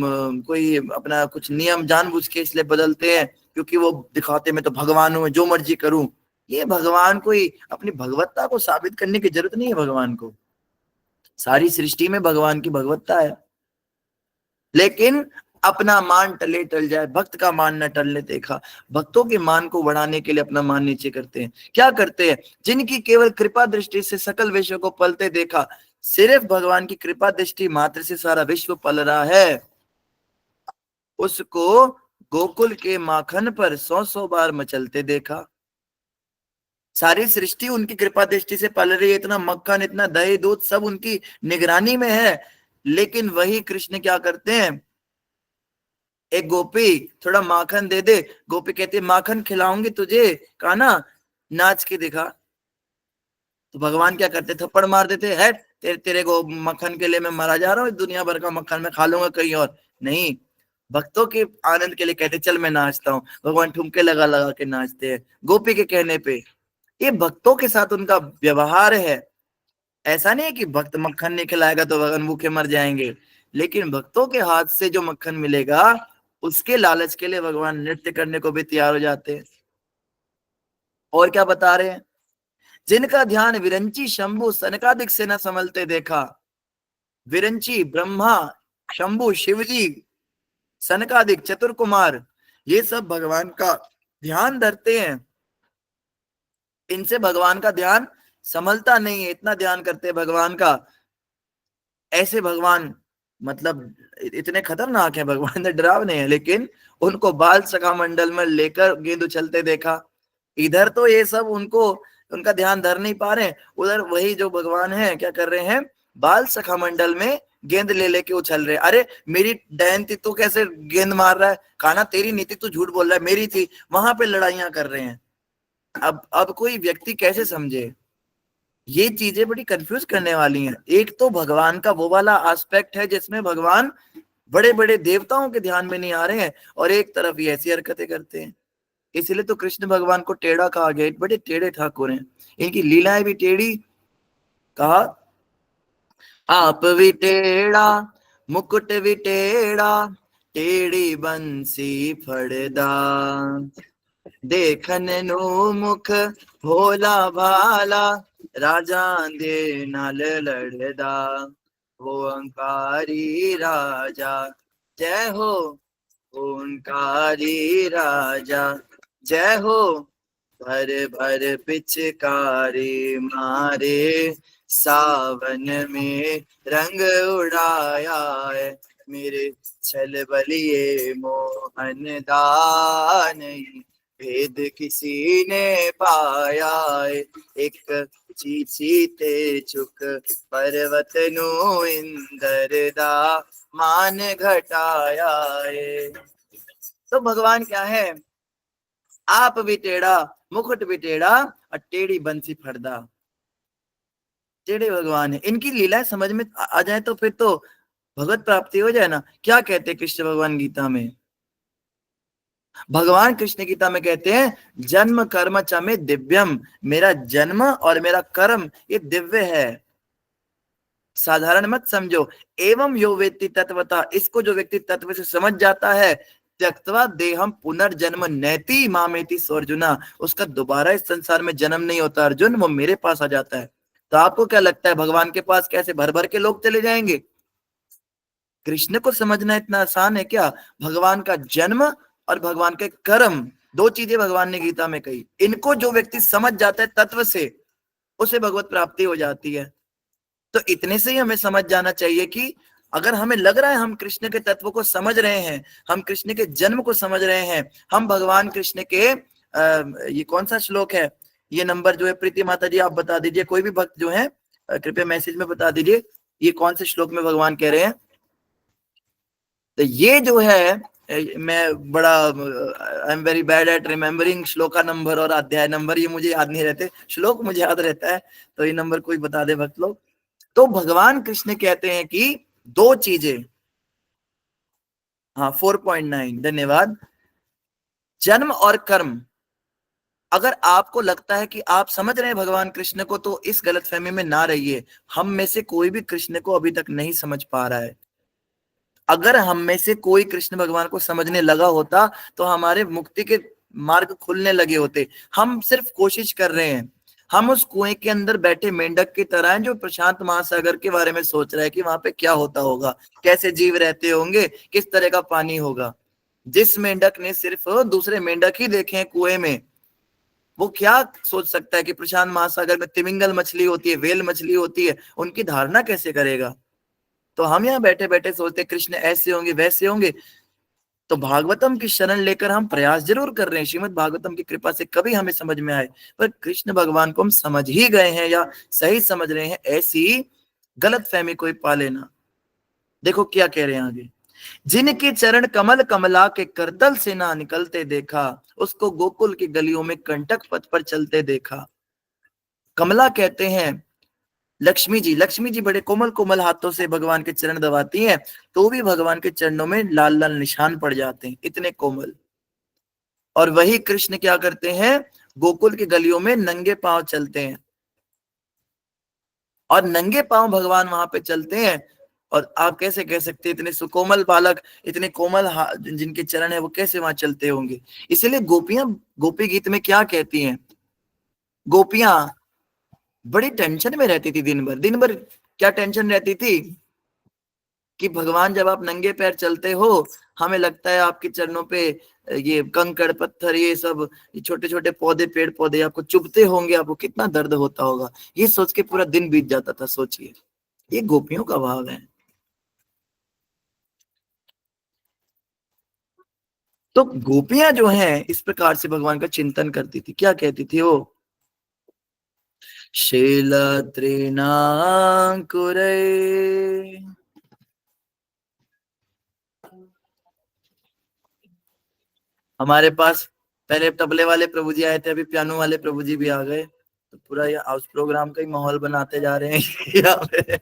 B: कोई अपना कुछ नियम जानबूझ के इसलिए बदलते हैं क्योंकि वो दिखाते मैं तो भगवान हूं, जो मर्जी करूं। ये भगवान कोई अपनी भगवत्ता को साबित करने की जरूरत नहीं है भगवान को। सारी सृष्टि में भगवान की भगवत्ता है, लेकिन अपना मान टले टल जाए, भक्त का मान न टलने देखा। भक्तों के मान को बढ़ाने के लिए अपना मान नीचे करते हैं। क्या करते हैं? जिनकी केवल कृपा दृष्टि से सकल विश्व को पलते देखा। सिर्फ भगवान की कृपा दृष्टि मात्र से सारा विश्व पल रहा है, उसको गोकुल के माखन पर 100-100 बार मचलते देखा। सारी सृष्टि उनकी कृपा दृष्टि से पल रही है, इतना मक्खन, इतना दही दूध सब उनकी निगरानी में है। लेकिन वही कृष्ण क्या करते हैं, एक गोपी थोड़ा माखन दे दे, गोपी कहती है माखन खिलाऊंगी तुझे, कहा ना नाच के दिखा। तो भगवान क्या करते, थप्पड़ मार देते, है तेरे को मक्खन के लिए मैं मारा जा रहा हूँ, दुनिया भर का मक्खन मैं खा लूंगा कहीं और नहीं। भक्तों के आनंद के लिए कहते चल मैं नाचता हूँ। भगवान ठुमके लगा लगा के नाचते हैं गोपी के कहने पे। ये भक्तों के साथ उनका व्यवहार है। ऐसा नहीं है कि भक्त मक्खन नहीं खिलाएगा तो भगवान भूखे मर जाएंगे, लेकिन भक्तों के हाथ से जो मक्खन मिलेगा उसके लालच के लिए भगवान नृत्य करने को भी तैयार हो जाते हैं। और क्या बता रहे हैं, जिनका ध्यान विरंची शंभु सनकादिक से न संभलते देखा। विरंची ब्रह्मा, शंभु शिवजी, सनकादिक चतुर कुमार, ये सब भगवान का ध्यान धरते हैं। इनसे भगवान का ध्यान संभलता नहीं है, इतना ध्यान करते हैं भगवान का। ऐसे भगवान मतलब इतने खतरनाक हैं भगवान, डरावने हैं, लेकिन उनको बाल सखा मंडल में लेकर गेंद उछलते देखा। इधर तो ये सब उनको उनका ध्यान धर नहीं पा रहे हैं, उधर वही जो भगवान है क्या कर रहे हैं, बाल सखा मंडल में गेंद ले लेके उछल रहे। अरे मेरी दयंती तू कैसे गेंद मार रहा है, काना तेरी नीति तू झूठ बोल रहा है, मेरी थी। वहां पे लड़ाइयां कर रहे हैं। अब कोई व्यक्ति कैसे समझे, ये चीजें बड़ी कंफ्यूज करने वाली हैं। एक तो भगवान का वो वाला एस्पेक्ट है जिसमें भगवान बड़े बड़े देवताओं के ध्यान में नहीं आ रहे हैं, और एक तरफ ये ऐसी हरकतें करते हैं। इसलिए तो कृष्ण भगवान को टेढ़ा कहा गया, बड़े टेढ़े ठाकुर हैं, इनकी लीलाएं भी टेढ़ी। कहा आप भी टेढ़ा मुकुट भी टेढ़ा, टेढ़ी बंसी फड़दा, देखन नु मुख भोला भाला, राजा दे नाल लड़दा, ओंकारी राजा जय हो, ओंकारी राजा जय हो, भर भर पिचकारी मारे, सावन में रंग उड़ाया है, मेरे छल बलिए मोहन दान, भेद किसी ने पाया है, एक चीते चुक पर्वत नु इंदर दा, मान घटाया है। तो भगवान क्या है, आप भी टेढ़ा मुकुट भी टेढ़ा और टेढ़ी बंसी फड़दा। टेढ़े भगवान है। इनकी लीलाएं समझ में आ जाए तो फिर तो भगवत प्राप्ति हो जाए ना। क्या कहते हैं कृष्ण भगवान गीता में? भगवान कृष्ण गीता में कहते हैं जन्म कर्म च मे दिव्यम, मेरा जन्म और मेरा कर्म ये दिव्य है, साधारण मत समझो। एवं यो वेत्ति तत्वतः, इसको जो व्यक्ति तत्व से समझ जाता है, त्यक्त्वा देहम पुनर्जन्म नैति मामेति अर्जुना, उसका दोबारा इस संसार में जन्म नहीं होता अर्जुन, वो मेरे पास आ जाता है। तो आपको क्या लगता है भगवान के पास कैसे भर भर के लोग चले जाएंगे? कृष्ण को समझना इतना आसान है क्या? भगवान का जन्म और भगवान के कर्म, दो चीजें भगवान ने गीता में कही। इनको जो व्यक्ति समझ जाता है तत्व से, उसे भगवत प्राप्ति हो जाती है। तो इतने से ही हमें समझ जाना चाहिए कि अगर हमें लग रहा है हम कृष्ण के तत्व को समझ रहे हैं, हम कृष्ण के जन्म को समझ रहे हैं, हम भगवान कृष्ण के ये कौन सा श्लोक है, ये नंबर जो है प्रीति माता जी आप बता दीजिए, कोई भी भक्त जो है कृपया मैसेज में बता दीजिए ये कौन से श्लोक में भगवान कह रहे हैं। तो ये जो है मैं बड़ा I am very bad at remembering shloka number और अध्याय नंबर, ये मुझे याद नहीं रहते, श्लोक मुझे याद रहता है, तो ये नंबर कोई बता दे भक्त लोग। तो भगवान कृष्ण कहते हैं कि दो चीजें, हाँ 4.9 धन्यवाद, जन्म और कर्म। अगर आपको लगता है कि आप समझ रहे हैं भगवान कृष्ण को, तो इस गलतफहमी में ना रहिए। हम में से कोई भी कृष्ण को अभी तक नहीं समझ पा रहा है। अगर हम में से कोई कृष्ण भगवान को समझने लगा होता तो हमारे मुक्ति के मार्ग खुलने लगे होते। हम सिर्फ कोशिश कर रहे हैं। हम उस कुएं के अंदर बैठे मेंढक की तरह हैं जो प्रशांत महासागर के बारे में सोच रहा है कि वहां पे क्या होता होगा, कैसे जीव रहते होंगे, किस तरह का पानी होगा। जिस मेंढक ने सिर्फ दूसरे मेंढक ही देखे हैं कुएं में, वो क्या सोच सकता है कि प्रशांत महासागर में तिमिंगल मछली होती है, वेल मछली होती है, उनकी धारणा कैसे करेगा। तो हम यहाँ बैठे बैठे सोचते कृष्ण ऐसे होंगे वैसे होंगे। तो भागवतम की शरण लेकर हम प्रयास जरूर कर रहे हैं, श्रीमद् भागवतम की कृपा से कभी हमें समझ में आए, पर कृष्ण भगवान को हम समझ ही गए हैं या सही समझ रहे हैं, ऐसी गलत फहमी कोई पाले ना। देखो क्या कह रहे हैं आगे, जिनके चरण कमल कमला के करतल से ना निकलते देखा, उसको गोकुल की गलियों में कंटक पथ पर चलते देखा। कमला कहते हैं लक्ष्मी जी। लक्ष्मी जी बड़े कोमल कोमल हाथों से भगवान के चरण दबाती हैं, तो भी भगवान के चरणों में लाल लाल निशान पड़ जाते हैं, इतने कोमल। और वही कृष्ण क्या करते हैं, गोकुल की गलियों में नंगे पांव चलते हैं, और नंगे पांव भगवान वहां पे चलते हैं। और आप कैसे कह सकते हैं इतने सुकोमल बालक, इतने कोमल जिनके चरण है, वो कैसे वहां चलते होंगे। इसलिए गोपियां गोपी गीत में क्या कहती हैं, गोपियां बड़ी टेंशन में रहती थी दिन भर। क्या टेंशन रहती थी कि भगवान जब आप नंगे पैर चलते हो, हमें लगता है आपके चरणों पे ये कंकड़ पत्थर, ये सब छोटे छोटे पौधे, पेड़ पौधे आपको चुभते होंगे, आपको कितना दर्द होता होगा। ये सोच के पूरा दिन बीत जाता था। सोचिए, ये गोपियों का भाव है। तो गोपियां जो हैं इस प्रकार से भगवान का चिंतन करती थी। क्या कहती थी वो, शैलत्रिनाकुरे, हमारे पास पहले तबले वाले प्रभु जी आए थे, अभी पियानो वाले प्रभु जी भी आ गए, तो पूरा ये हाउस प्रोग्राम का ही माहौल बनाते जा रहे हैं यहाँ पे।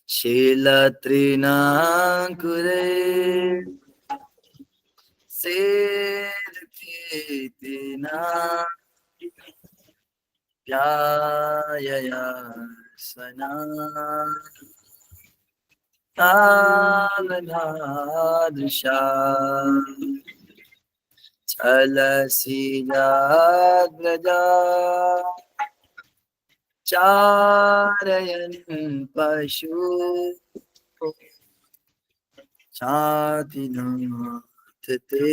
B: शैलत्रिनाकुरे सेदकेतिना प्यायया सना तालनादृशा छलसीलाग्रजा चारयन् पशु छातिनाथ ते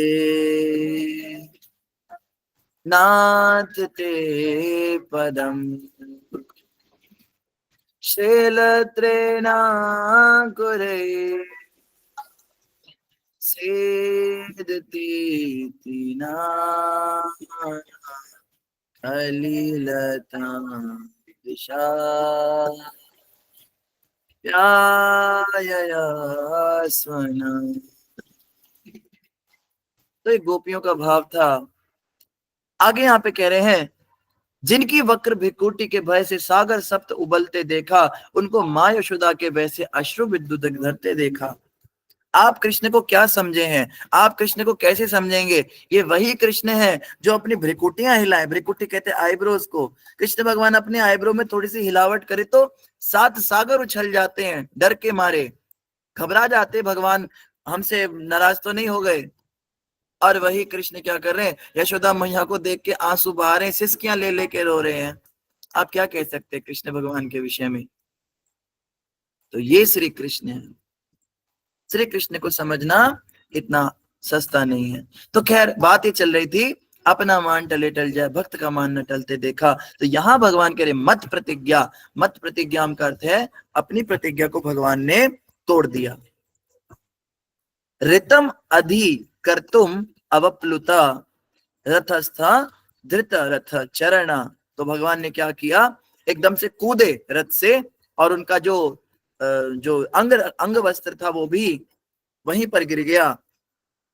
B: नाथ ते पदम शैलत्रिनाकुरे सेदतीतिना कलिलता दिशा प्यायया स्वना। तो ये गोपियों का भाव था। आगे यहाँ पे कह रहे हैं जिनकी वक्र भिकुटी के भय से सागर सप्त उबलते देखा, उनको माँ यशोदा के भय से अश्रु विद्युत धरते देखा। आप कृष्ण को क्या समझे हैं? आप कृष्ण को कैसे समझेंगे? ये वही कृष्ण है जो अपनी भ्रिकुटियां हिलाए, भ्रिकुटी कहते हैं आईब्रोज को। कृष्ण भगवान अपने आईब्रो में थोड़ी सी हिलावट करे तो 7 सागर उछल जाते हैं, डर के मारे घबरा जाते, भगवान हमसे नाराज तो नहीं हो गए। और वही कृष्ण क्या कर रहे हैं? यशोदा मैया को देख के आंसू बहा रहे हैं, सिसकियां ले लेके रो रहे हैं। आप क्या कह सकते हैं कृष्ण भगवान के विषय में? तो ये श्री कृष्ण है। श्री कृष्ण को समझना इतना सस्ता नहीं है। तो खैर बात ये चल रही थी, अपना मान टले टल जाए, भक्त का मान न टलते देखा। तो यहां भगवान कह रहे मत प्रतिज्ञा। मत प्रतिज्ञा का अर्थ है अपनी प्रतिज्ञा को भगवान ने तोड़ दिया। ऋतम अधि कर्तुम अवप्लुता रथस्था धृत रथ चरणा। तो भगवान ने क्या किया? एकदम से कूदे रथ से, और उनका जो अंग वस्त्र था वो भी वहीं पर गिर गया,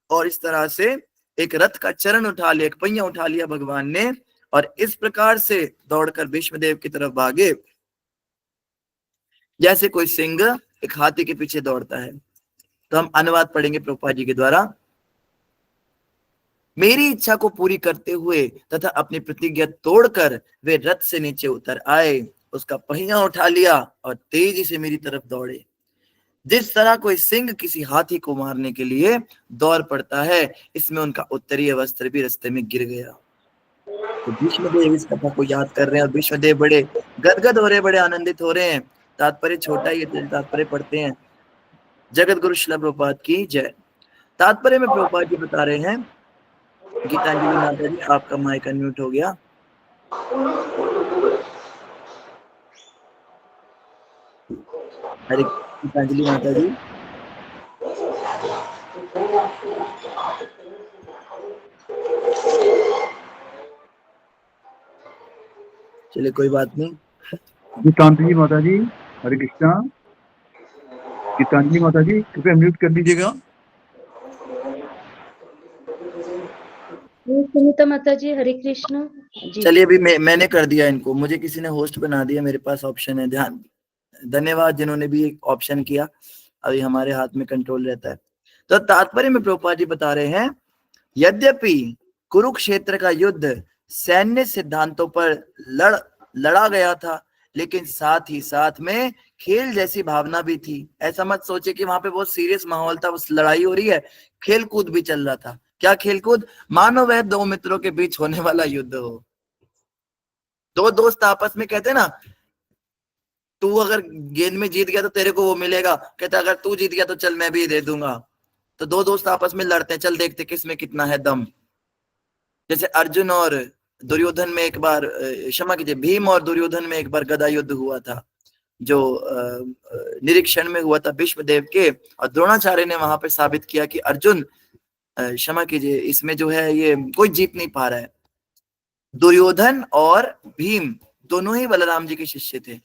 B: और इस तरह से एक रथ का चरण उठा लिया, एक पहिया उठा लिया भगवान ने, और इस प्रकार से दौड़कर भीष्मदेव की तरफ भागे, जैसे कोई सिंह एक हाथी के पीछे दौड़ता है। तो हम अनुवाद पढ़ेंगे प्रभुपाद जी के द्वारा। मेरी इच्छा को पूरी करते हुए तथा अपनी प्रतिज्ञा तोड़कर वे रथ से नीचे उतर आए, उसका पहिया उठा लिया और तेजी से मेरी तरफ दौड़े। जिस तरह कोई सिंह किसी हाथी को मारने के लिए दौड़ पड़ता है, इसमें उनका उत्तरीय वस्त्र भी रास्ते में गिर गया। तो भीष्मदेव इस कथा को याद कर रहे हैं, और भीष्मदेव बड़े गदगद हो रहे, बड़े आनंदित हो रहे हैं। तात्पर्य छोटा ही है, तात्पर्य पढ़ते हैं। जगत गुरु श्रील प्रभुपाद की जय। तात्पर्य में प्रभुपाद जी बता रहे हैं, गीतांजलि माता जी आपका माइक अनम्यूट हो गया। हरे गीतांजलि माता जी। चलिए कोई बात नहीं।
C: गीतांजलि माता जी, हरे कृष्णा। गीतांजलि माता जी कृपया म्यूट कर दीजिएगा।
K: सुनीता माता जी, हरे कृष्ण जी।
B: चलिए अभी मैंने कर दिया इनको, मुझे किसी ने होस्ट बना दिया, मेरे पास ऑप्शन है। ध्यान, धन्यवाद जिन्होंने भी एक ऑप्शन किया। अभी हमारे हाथ में कंट्रोल रहता है। तो तात्पर्य में प्रभुपाद जी बता रहे हैं, यद्यपि कुरुक्षेत्र का युद्ध सैन्य सिद्धांतों पर लड़ा गया था, लेकिन साथ ही साथ में खेल जैसी भावना भी थी। ऐसा मत सोचे कि वहां पे बहुत सीरियस माहौल था, बस लड़ाई हो रही है, खेल कूद भी चल रहा था। क्या खेल कूद? मानो वह 2 मित्रों के बीच होने वाला युद्ध हो। 2 दोस्त आपस में कहते ना, तू अगर गेंद में जीत गया तो तेरे को वो मिलेगा, कहता अगर तू जीत गया तो चल मैं भी दे दूंगा। तो 2 दोस्त आपस में लड़ते हैं, चल देखते किसमें कितना है दम। जैसे अर्जुन और दुर्योधन में एक बार, क्षमा कीजिए, भीम और दुर्योधन में एक बार गदा युद्ध हुआ था, जो निरीक्षण में हुआ था भीष्मदेव के, और द्रोणाचार्य ने वहां पे साबित किया कि अर्जुन, क्षमा कीजिए, इसमें जो है ये कोई जीत नहीं पा रहा है। दुर्योधन और भीम दोनों ही बलराम जी के शिष्य थे,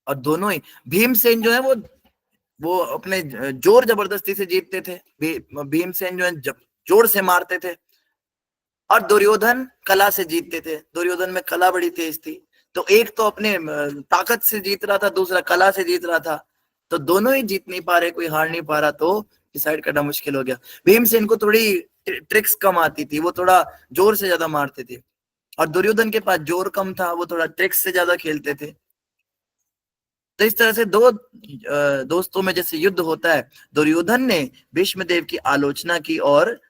B: और दोनों ही, भीमसेन जो है वो अपने जोर जबरदस्ती से जीतते थे, भीमसेन जो है जोर से मारते थे, और दुर्योधन कला से जीतते थे। दुर्योधन में कला बड़ी तेज थी, तो एक तो अपने ताकत से जीत रहा था, दूसरा कला से जीत रहा था। तो दोनों ही जीत नहीं पा रहे, कोई हार नहीं पा रहा, तो डिसाइड करना मुश्किल हो गया। भीमसेन को थोड़ी ट्रिक्स कम आती थी, वो थोड़ा जोर से ज्यादा मारते थे, और दुर्योधन के पास जोर कम था, वो थोड़ा ट्रिक्स से ज्यादा खेलते थे। तो इस तरह से 2 दोस्तों में जैसे युद्ध होता है, दुर्योधन ने भीष्मदेव की आलोचना की और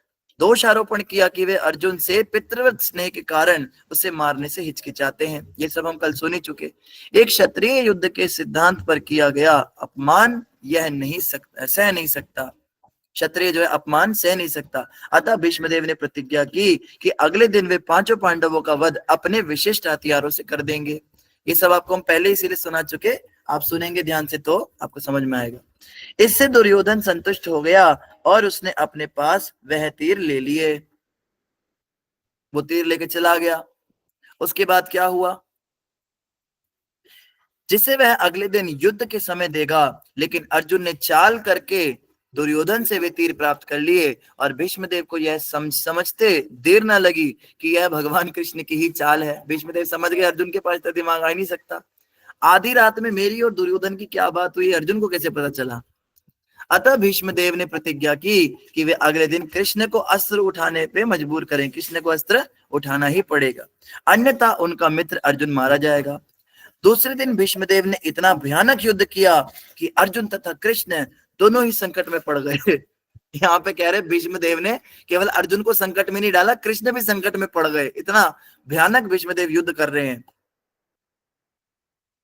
B: दोषारोपण किया कि वे अर्जुन से पितृवत स्नेह के कारण उसे मारने से हिचकिचाते हैं। ये सब हम कल सुन ही चुके। एक क्षत्रिय युद्ध के सिद्धांत पर किया गया अपमान सह नहीं सकता। क्षत्रिय जो है अपमान सह नहीं सकता। अतः भीष्मदेव ने प्रतिज्ञा की कि अगले दिन वे 5 पांडवों का वध अपने विशिष्ट हथियारों से कर देंगे। ये सब आपको हम पहले ही सीरीज सुना चुके, आप सुनेंगे ध्यान से तो आपको समझ में आएगा। इससे दुर्योधन संतुष्ट हो गया और उसने अपने पास वह तीर ले लिए। वो तीर लेके चला गया। उसके बाद क्या हुआ? जिसे वह अगले दिन युद्ध के समय देगा, लेकिन अर्जुन ने चाल करके दुर्योधन से वे तीर प्राप्त कर लिए और भीष्मदेव को यह समझते देर ना लगी कि यह भगवान कृष्ण की ही चाल है। भीष्मदेव समझ गए अर्जुन के पास तो दिमाग आ ही नहीं सकता। आधी रात में मेरी और दुर्योधन की क्या बात हुई, अर्जुन को कैसे पता चला। अतः भीष्मदेव ने प्रतिज्ञा की कि वे अगले दिन कृष्ण को अस्त्र उठाने पे मजबूर करें। कृष्ण को अस्त्र उठाना ही पड़ेगा, अन्यथा उनका मित्र अर्जुन मारा जाएगा। दूसरे दिन भीष्मदेव ने इतना भयानक युद्ध किया कि अर्जुन तथा कृष्ण दोनों ही संकट में पड़ गए। यहाँ पे कह रहे भीष्मदेव ने केवल अर्जुन को संकट में नहीं डाला, कृष्ण भी संकट में पड़ गए। इतना भयानक भीष्मदेव युद्ध कर रहे हैं।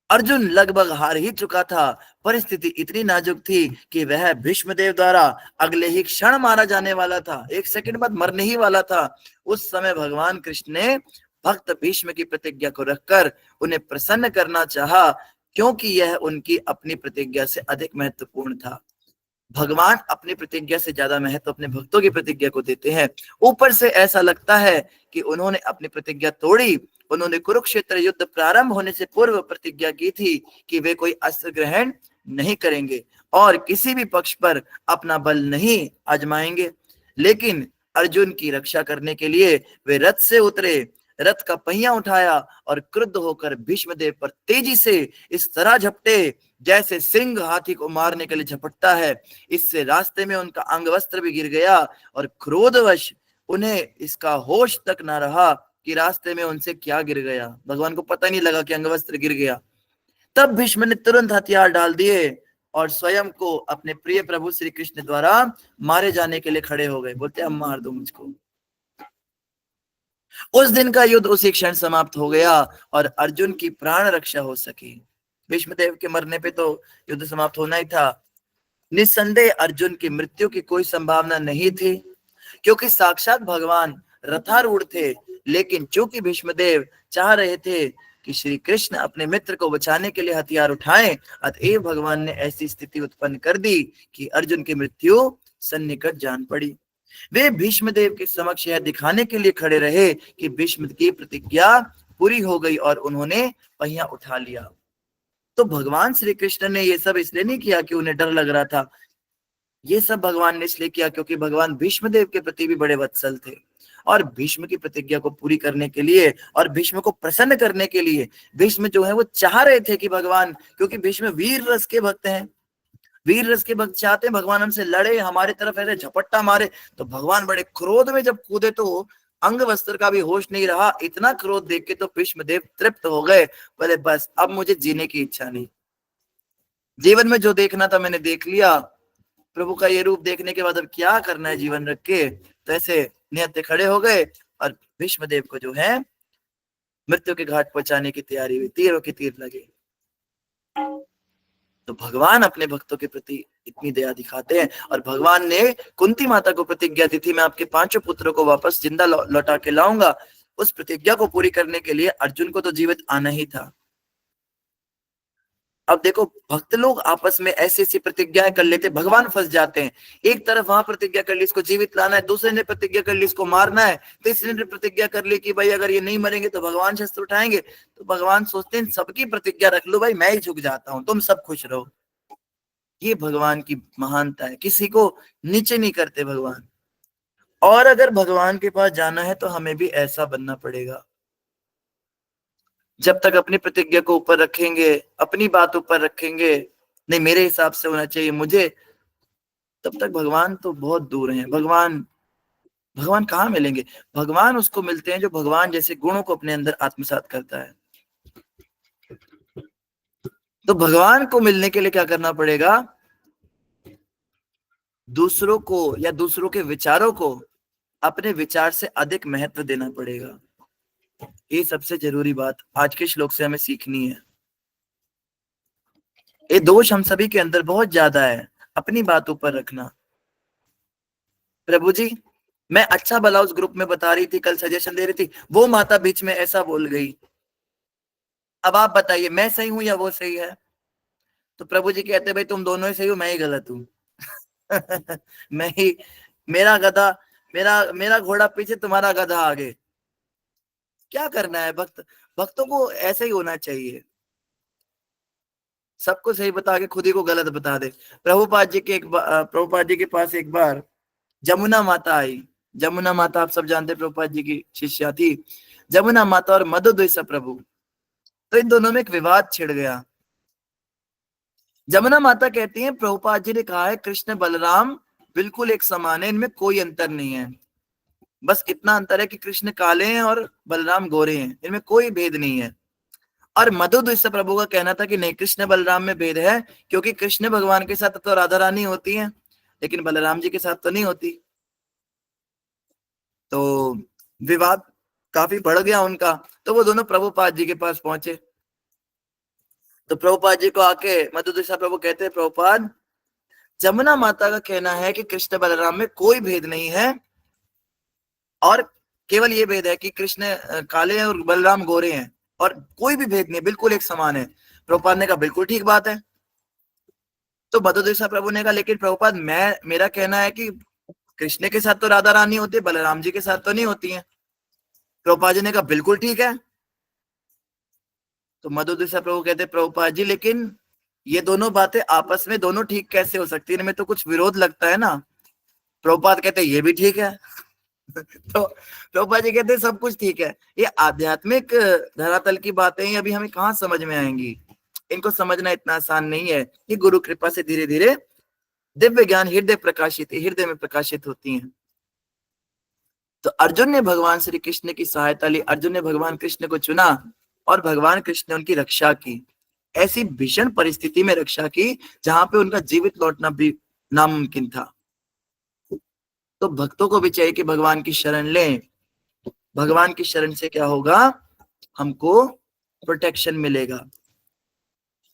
B: अर्जुन लगभग हार ही चुका था। परिस्थिति इतनी नाजुक थी कि वह भीष्मदेव द्वारा अगले ही क्षण मारा जाने वाला था, एक सेकंड बाद मरने ही वाला था। उस समय भगवान कृष्ण ने भक्त भीष्म की प्रतिज्ञा को रखकर उन्हें प्रसन्न करना चाहा, क्योंकि यह उनकी अपनी प्रतिज्ञा से अधिक महत्वपूर्ण था। भगवान अपनी प्रतिज्ञा से ज्यादा महत्व अपने भक्तों की प्रतिज्ञा को देते हैं। ऊपर से ऐसा लगता है कि उन्होंने अपनी प्रतिज्ञा तोड़ी। उन्होंने कुरुक्षेत्र युद्ध प्रारंभ होने से पूर्व प्रतिज्ञा की थी कि वे कोई अस्त्र ग्रहण नहीं करेंगे और किसी भी पक्ष पर अपना बल नहीं आजमाएंगे। लेकिन अर्जुन की रक्षा करने के लिए वे रथ से उतरे, रथ का पहिया उठाया और क्रुद्ध होकर भीष्मदेव पर तेजी से इस तरह झपटे जैसे सिंह हाथी को मारने के लिए झपटता है। इससे रास्ते में उनका अंग वस्त्र भी गिर गया और क्रोधवश उन्हें इसका होश तक ना रहा कि रास्ते में उनसे क्या गिर गया। भगवान को पता नहीं लगा कि अंग वस्त्र गिर गया। तब भीष्म ने तुरंत हथियार डाल दिए और स्वयं को अपने प्रिय प्रभु श्री कृष्ण द्वारा मारे जाने के लिए खड़े हो गए। बोलते अब मार दो मुझको। उस दिन का युद्ध उसी क्षण समाप्त हो गया और अर्जुन की प्राण रक्षा हो सकी। भीष्मदेव के मरने पे तो युद्ध समाप्त होना ही था। निस्संदेह अर्जुन की मृत्यु की कोई संभावना नहीं थी, क्योंकि साक्षात भगवान रथारूढ़ थे। लेकिन चूंकि भीष्मदेव चाह रहे थे कि श्री कृष्ण अपने मित्र को बचाने के लिए हथियार उठाएं, अतएव भगवान ने ऐसी स्थिति उत्पन्न कर दी कि अर्जुन की मृत्यु सन्निकट जान पड़ी। वे भीष्मदेव के समक्ष यह दिखाने के लिए खड़े रहे कि भीष्म की प्रतिज्ञा पूरी हो गई और उन्होंने पहिया उठा लिया। तो भगवान श्री कृष्ण ने ये सब इसलिए नहीं किया कि उन्हें डर लग रहा था। ये सब भगवान ने इसलिए किया क्योंकि भगवान भीष्मदेव के प्रति भी बड़े वत्सल थे और भीष्म की प्रतिज्ञा को पूरी करने के लिए और भीष्म को प्रसन्न करने के लिए भीष्म जो है वो चाह रहे थे कि भगवान, क्योंकि भीष्म वीर रस के भक्त हैं, वीर रस के भक्त चाहते हैं भगवान हमसे लड़े, हमारे तरफ ऐसे झपट्टा मारे। तो भगवान बड़े क्रोध में जब कूदे तो अंग वस्त्र का भी होश नहीं रहा। इतना क्रोध देख के तो भीष्मदेव तृप्त हो गए, बोले बस अब मुझे जीने की इच्छा नहीं, जीवन में जो देखना था मैंने देख लिया, प्रभु का ये रूप देखने के बाद अब क्या करना है जीवन रख के। तो ऐसे निहत्थे खड़े हो गए और भीष्मदेव को जो है मृत्यु के घाट पहुंचाने की तैयारी हुई। तीरों के तीर लगे। तो भगवान अपने भक्तों के प्रति इतनी दया दिखाते हैं और भगवान ने कुंती माता को प्रतिज्ञा दी थी मैं आपके 5 पुत्रों को वापस जिंदा लौटा के लाऊंगा। उस प्रतिज्ञा को पूरी करने के लिए अर्जुन को तो जीवित आना ही था। अब देखो भक्त लोग आपस में ऐसी ऐसी प्रतिज्ञाएं कर लेते, भगवान फंस जाते हैं। एक तरफ वहां प्रतिज्ञा कर ली इसको जीवित लाना है, दूसरे ने प्रतिज्ञा कर ली इसको मारना है, तीसरे ने प्रतिज्ञा कर ली कि भाई अगर ये नहीं मरेंगे तो भगवान शस्त्र उठाएंगे। तो भगवान सोचते हैं सबकी प्रतिज्ञा रख लो भाई, मैं ही झुक जाता हूं, तुम सब खुश रहो। ये भगवान की महानता है, किसी को नीचे नहीं करते भगवान। और अगर भगवान के पास जाना है तो हमें भी ऐसा बनना पड़ेगा। जब तक अपनी प्रतिज्ञा को ऊपर रखेंगे, अपनी बात ऊपर रखेंगे, नहीं मेरे हिसाब से होना चाहिए मुझे, तब तक भगवान तो बहुत दूर हैं। भगवान कहाँ मिलेंगे? भगवान उसको मिलते हैं जो भगवान जैसे गुणों को अपने अंदर आत्मसात करता है। तो भगवान को मिलने के लिए क्या करना पड़ेगा? दूसरों को या दूसरों के विचारों को अपने विचार से अधिक महत्व देना पड़ेगा। ये सबसे जरूरी बात आज के श्लोक से हमें सीखनी है। ये दोष हम सभी के अंदर बहुत ज्यादा है, अपनी बात ऊपर रखना। प्रभु जी मैं अच्छा भला उस ग्रुप में बता रही थी, कल सजेशन दे रही थी, वो माता बीच में ऐसा बोल गई, अब आप बताइए मैं सही हूं या वो सही है? तो प्रभु जी कहते भाई तुम दोनों ही सही हो, मैं ही गलत हूं। मैं ही, मेरा गधा, मेरा घोड़ा पीछे, तुम्हारा गधा आगे। क्या करना है? भक्तों को ऐसे ही होना चाहिए। सबको सही बता के खुद ही को गलत बता दे। प्रभुपाद जी के पास एक बार जमुना माता आई। जमुना माता आप सब जानते, प्रभुपाद जी की शिष्या थी। जमुना माता और मधुद्वैसा प्रभु, तो इन दोनों में एक विवाद छिड़ गया। जमुना माता कहती हैं प्रभुपाद जी ने कहा है कृष्ण बलराम बिल्कुल एक समान है, इनमें कोई अंतर नहीं है, बस इतना अंतर है कि कृष्ण काले हैं और बलराम गोरे हैं, इनमें कोई भेद नहीं है। और मधुद्वैसा प्रभु का कहना था कि नहीं, कृष्ण बलराम में भेद है, क्योंकि कृष्ण भगवान के साथ तो राधा रानी होती है लेकिन बलराम जी के साथ तो नहीं होती। तो विवाद काफी बढ़ गया उनका। तो वो दोनों प्रभुपाद जी के पास पहुंचे। तो प्रभुपाद जी को आके मधुद्वैसा प्रभु कहते हैं प्रभुपाद, जमुना माता का कहना है कि कृष्ण बलराम में कोई भेद नहीं है और केवल ये भेद है कि कृष्ण काले हैं और बलराम गोरे हैं, और कोई भी भेद नहीं, बिल्कुल एक समान है। प्रभुपाद ने कहा बिल्कुल ठीक बात है। तो मधुद्वैसा प्रभु ने कहा लेकिन प्रभुपाद मेरा कहना है कि कृष्ण के साथ तो राधा रानी होती है, बलराम जी के साथ तो नहीं होती है। प्रभुपाद जी ने कहा बिल्कुल ठीक है। तो मधुद्वैसा प्रभु कहते प्रभुपाद जी लेकिन ये दोनों बातें आपस में दोनों ठीक कैसे हो सकती है, इनमें तो कुछ विरोध लगता है ना। प्रभुपाद कहते ये भी ठीक है। तो प्रभुपाद जी कहते सब कुछ ठीक है। ये आध्यात्मिक धरातल की बातें अभी हमें कहाँ समझ में आएंगी, इनको समझना इतना आसान नहीं है। ये गुरु कृपा से धीरे धीरे दिव्य ज्ञान हृदय में प्रकाशित होती हैं। तो अर्जुन ने भगवान श्री कृष्ण की सहायता ली, अर्जुन ने भगवान कृष्ण को चुना और भगवान कृष्ण ने उनकी रक्षा की। ऐसी भीषण परिस्थिति में रक्षा की जहां पे उनका जीवित लौटना भी नामुमकिन था। तो भक्तों को भी चाहिए कि भगवान की शरण लें। भगवान की शरण से क्या होगा, हमको प्रोटेक्शन मिलेगा।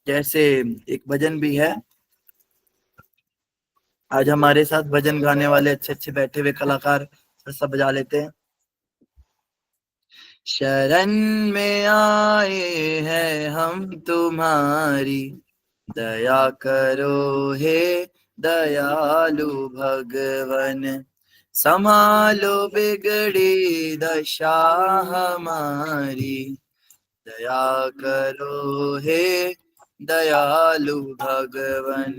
B: जैसे एक भजन भी है, आज हमारे साथ भजन गाने वाले अच्छे अच्छे बैठे हुए कलाकार सब बजा लेते हैं। शरण में आए हैं हम तुम्हारी, दया करो हे दयालु भगवन, संभालो बिगड़ी दशा हमारी, दया करो हे दयालु भगवन।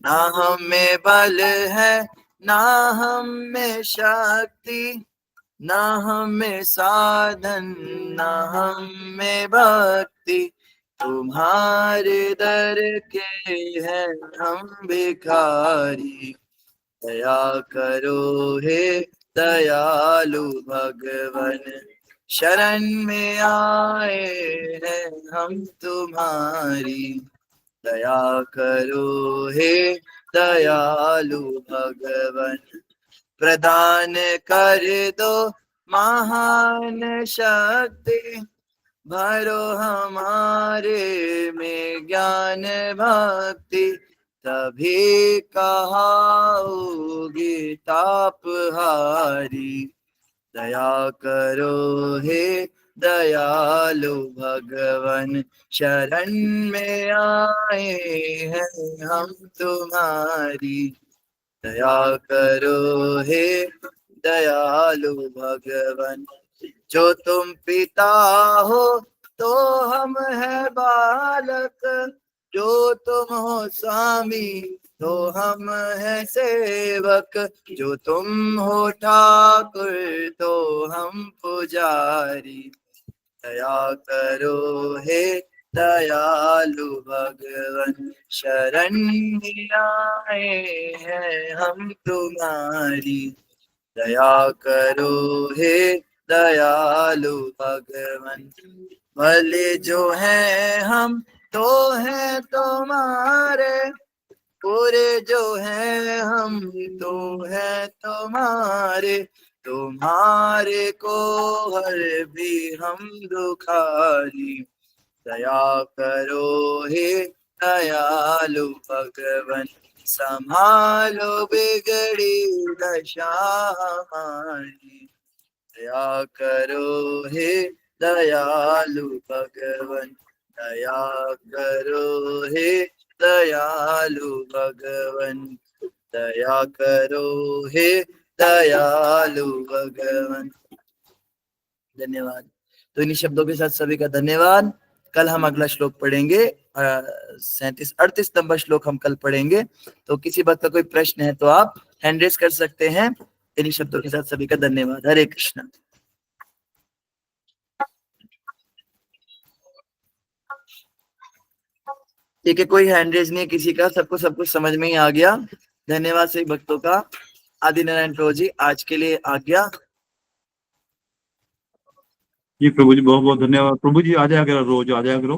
B: ना हम में बल है ना हम में शक्ति, ना हम में साधन ना हम में भक्ति, तुम्हारे दर के हैं हम भिखारी, दया करो हे दयालु भगवन। शरण में आए हैं हम तुम्हारी, दया करो हे दयालु भगवन। प्रदान कर दो महान शक्ति, भरो हमारे में ज्ञान भक्ति, तभी कहाओगे तापहारी, दया करो हे दयालु भगवन। शरण में आए हैं हम तुम्हारी, दया करो हे दयालु भगवन। जो तुम पिता हो तो हम है बालक, जो तुम हो स्वामी तो हम है सेवक, जो तुम हो ठाकुर तो हम पुजारी, दया करो हे दयालु भगवन। शरण में आए हैं हम तुम्हारी, दया करो हे दयालु भगवन। भले जो है हम तो है तुम्हारे, पूरे जो है हम तो है तुम्हारे, तुम्हारे को हर भी हम दुखारी, दया करो हे दयालु भगवन। संभालो बिगड़ी दशा हमारी, दया करो हे दयालु भगवन, दया करो हे दयालु भगवन, दया करो हे दयालु भगवन। धन्यवाद। तो इन्हीं शब्दों के साथ सभी का धन्यवाद। कल हम अगला श्लोक पढ़ेंगे। 37-38 नंबर श्लोक हम कल पढ़ेंगे। तो किसी बात का कोई प्रश्न है तो आप हैंड रेस कर सकते हैं। इन्हीं शब्दों के साथ सभी का धन्यवाद। हरे कृष्णा। ठीक है, कोई हैंड रेस नहीं है किसी का, सबको सब कुछ समझ में ही आ गया। धन्यवाद सभी भक्तों का। आदि नारायण प्रभु जी आज के लिए आज्ञा।
C: जी प्रभु जी बहुत बहुत धन्यवाद। प्रभु जी आ जाया करो, रोज आ जाया करो।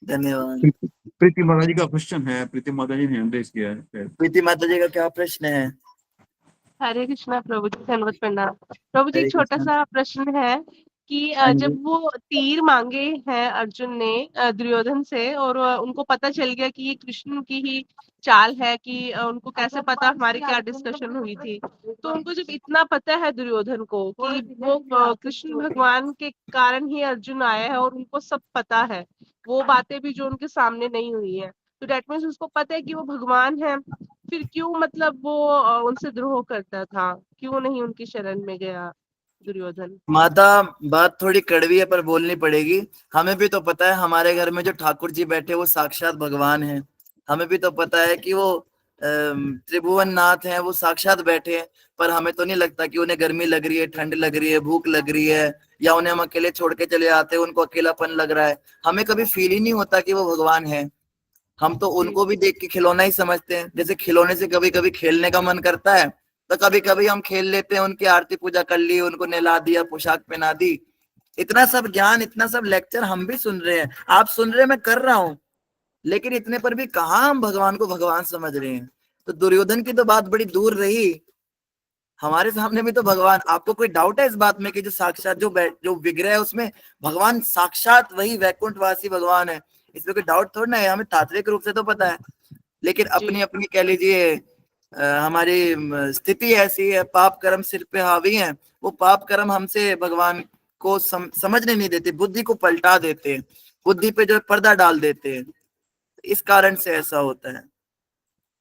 B: धन्यवाद।
C: प्रीति माता जी का क्वेश्चन है, प्रीति माता जी ने हैंड रेस किया है।
B: प्रीति माता जी का क्या प्रश्न है?
M: हरे कृष्णा प्रभु जी, धन्यवाद प्रणाम। प्रभु जी,
B: हरे
M: एक छोटा
B: कृष्णा।
M: सा प्रश्न है कि
B: हाँ जी।
M: जब वो तीर मांगे हैं अर्जुन ने दुर्योधन से, और उनको पता चल गया कि ये कृष्ण की ही चाल है, कि उनको कैसे पता हमारी क्या डिस्कशन हुई थी। तो उनको जब इतना पता है दुर्योधन को कि वो कृष्ण भगवान के कारण ही अर्जुन आया है, और उनको सब पता है, वो बातें भी जो उनके सामने नहीं हुई है, तो डेट मीन्स उसको पता है कि वो भगवान है, फिर क्यों मतलब वो उनसे द्रोह करता था, क्यों नहीं उनकी शरण में गया दुर्योधन?
B: माता बात थोड़ी कड़वी है पर बोलनी पड़ेगी। हमें भी तो पता है हमारे घर में जो ठाकुर जी बैठे वो साक्षात भगवान हैं। हमें भी तो पता है कि वो त्रिभुवन नाथ हैं, वो साक्षात बैठे हैं। पर हमें तो नहीं लगता कि उन्हें गर्मी लग रही है, ठंड लग रही है, भूख लग रही है, या उन्हें हम अकेले छोड़ के चले आते हैं, उनको अकेलापन लग रहा है। हमें कभी फील ही नहीं होता कि वो भगवान है। हम तो उनको भी देख के खिलौना ही समझते हैं। जैसे खिलौने से कभी कभी खेलने का मन करता है तो कभी कभी हम खेल लेते हैं, उनकी आरती पूजा कर ली, उनको नहला दिया, पोशाक पहना दी। इतना सब ज्ञान, इतना सब लेक्चर हम भी सुन रहे हैं, आप सुन रहे हैं, मैं कर रहा हूं, लेकिन इतने पर भी कहाँ हम भगवान को भगवान समझ रहे हैं। तो दुर्योधन की तो बात बड़ी दूर रही, हमारे सामने भी तो भगवान। आपको कोई डाउट है इस बात में कि जो साक्षात जो विग्रह है उसमें भगवान साक्षात वही वैकुंठवासी भगवान है? इसमें कोई डाउट थोड़ा ना है, हमें तात्विक रूप से तो पता है। लेकिन अपनी अपनी कह लीजिए हमारी स्थिति ऐसी है, पाप कर्म सिर पे हावी है। वो पाप कर्म हमसे भगवान को समझने नहीं देते, बुद्धि को पलटा देते हैं, बुद्धि पे जो पर्दा डाल देते हैं। इस कारण से ऐसा होता है।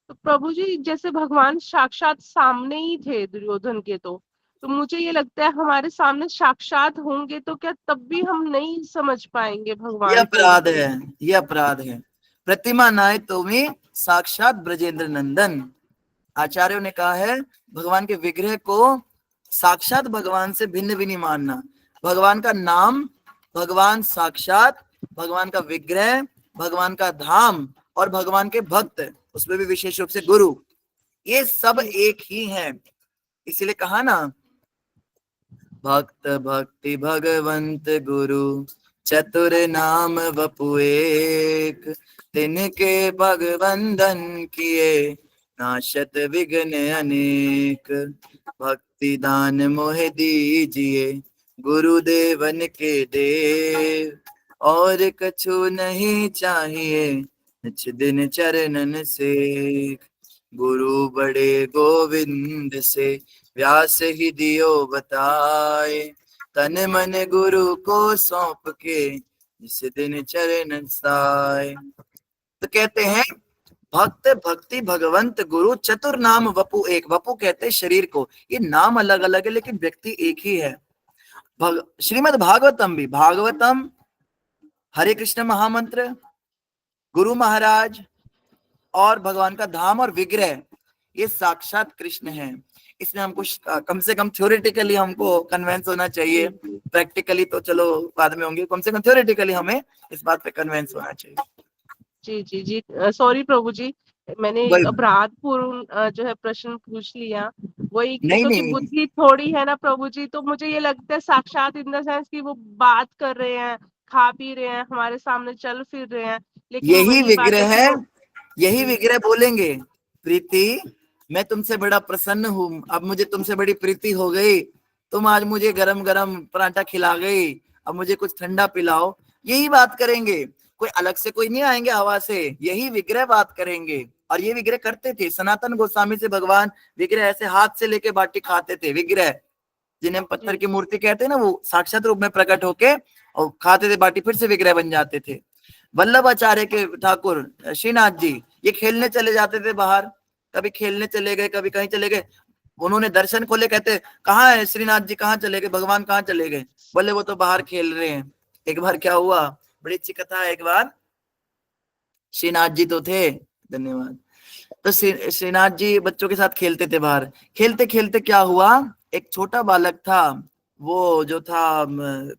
M: तो प्रभु जी, जैसे भगवान साक्षात सामने ही थे दुर्योधन के, तो मुझे ये लगता है हमारे सामने साक्षात होंगे तो क्या तब भी हम नहीं समझ पाएंगे
B: ये
M: भगवान को?
B: अपराध है, ये अपराध है। प्रतिमा नाय तुम्हें साक्षात ब्रजेंद्र नंदन। आचार्यों ने कहा है भगवान के विग्रह को साक्षात भगवान से भिन्न भी नहीं मानना। भगवान का नाम, भगवान साक्षात, भगवान का विग्रह, भगवान का धाम और भगवान के भक्त, उसमें भी विशेष रूप से गुरु, ये सब एक ही हैं। इसीलिए कहा ना, भक्त भक्ति भगवंत गुरु चतुर नाम वपु एक, तिनके भगवंदन किए नाशत विघ्न अनेक। भक्ति दान मोह दीजिए गुरुदेवन के देव, और कछु नहीं चाहिए निच दिन चरणन से। गुरु बड़े गोविंद से व्यास ही दियो बताए, तन मन गुरु को सौंप के जिस दिन चरण साए। तो कहते हैं भक्त भक्ति भगवंत गुरु चतुर नाम वपु एक। वपु कहते हैं शरीर को, ये नाम अलग अलग है लेकिन व्यक्ति एक ही है। श्रीमद् भागवतम भी, भागवतम, हरे कृष्ण महामंत्र, गुरु महाराज और भगवान का धाम और विग्रह, ये साक्षात कृष्ण है। इसमें हमको कम से कम थ्योरेटिकली हमको कन्वेंस होना चाहिए। प्रैक्टिकली तो चलो बाद में होंगे, कम से कम थ्योरेटिकली हमें इस बात पे कन्वेंस होना चाहिए।
M: जी जी जी, सॉरी प्रभु जी, मैंने एक अपराधपूर्ण जो है प्रश्न पूछ लिया, वही क्योंकि बुद्धि थोड़ी है ना प्रभु जी, तो मुझे ये लगता है साक्षात इन द सेंस कि वो बात कर रहे हैं, खा पी रहे हैं, हमारे सामने चल फिर रहे हैं, लेकिन
B: यही विग्रह है, यही
M: जी।
B: विग्रह बोलेंगे प्रीति मैं तुमसे बड़ा प्रसन्न हूँ, अब मुझे तुमसे बड़ी प्रीति हो गई, तुम आज मुझे गरम गरम पराठा खिला गई, अब मुझे कुछ ठंडा पिलाओ। यही बात करेंगे, कोई अलग से कोई नहीं आएंगे हवा से, यही विग्रह बात करेंगे। और ये विग्रह करते थे सनातन गोस्वामी से भगवान विग्रह ऐसे हाथ से लेके बाटी खाते थे। विग्रह जिन्हें पत्थर की मूर्ति कहते हैं ना, वो साक्षात रूप में प्रकट होके और खाते थे बाटी, फिर से विग्रह बन जाते थे। वल्लभाचार्य के ठाकुर श्रीनाथ जी ये खेलने चले जाते थे बाहर, कभी खेलने चले गए, कभी कहीं चले गए, उन्होंने दर्शन खोले, कहते कहाँ है श्रीनाथ जी, कहाँ चले गए, भगवान कहाँ चले गए? बोले वो तो बाहर खेल रहे हैं। एक बार क्या हुआ, बड़ी अच्छी कथा है। एक बार श्रीनाथ जी तो थे, धन्यवाद। तो श्रीनाथ जी बच्चों के साथ खेलते थे बाहर। खेलते खेलते क्या हुआ, एक छोटा बालक था, वो जो था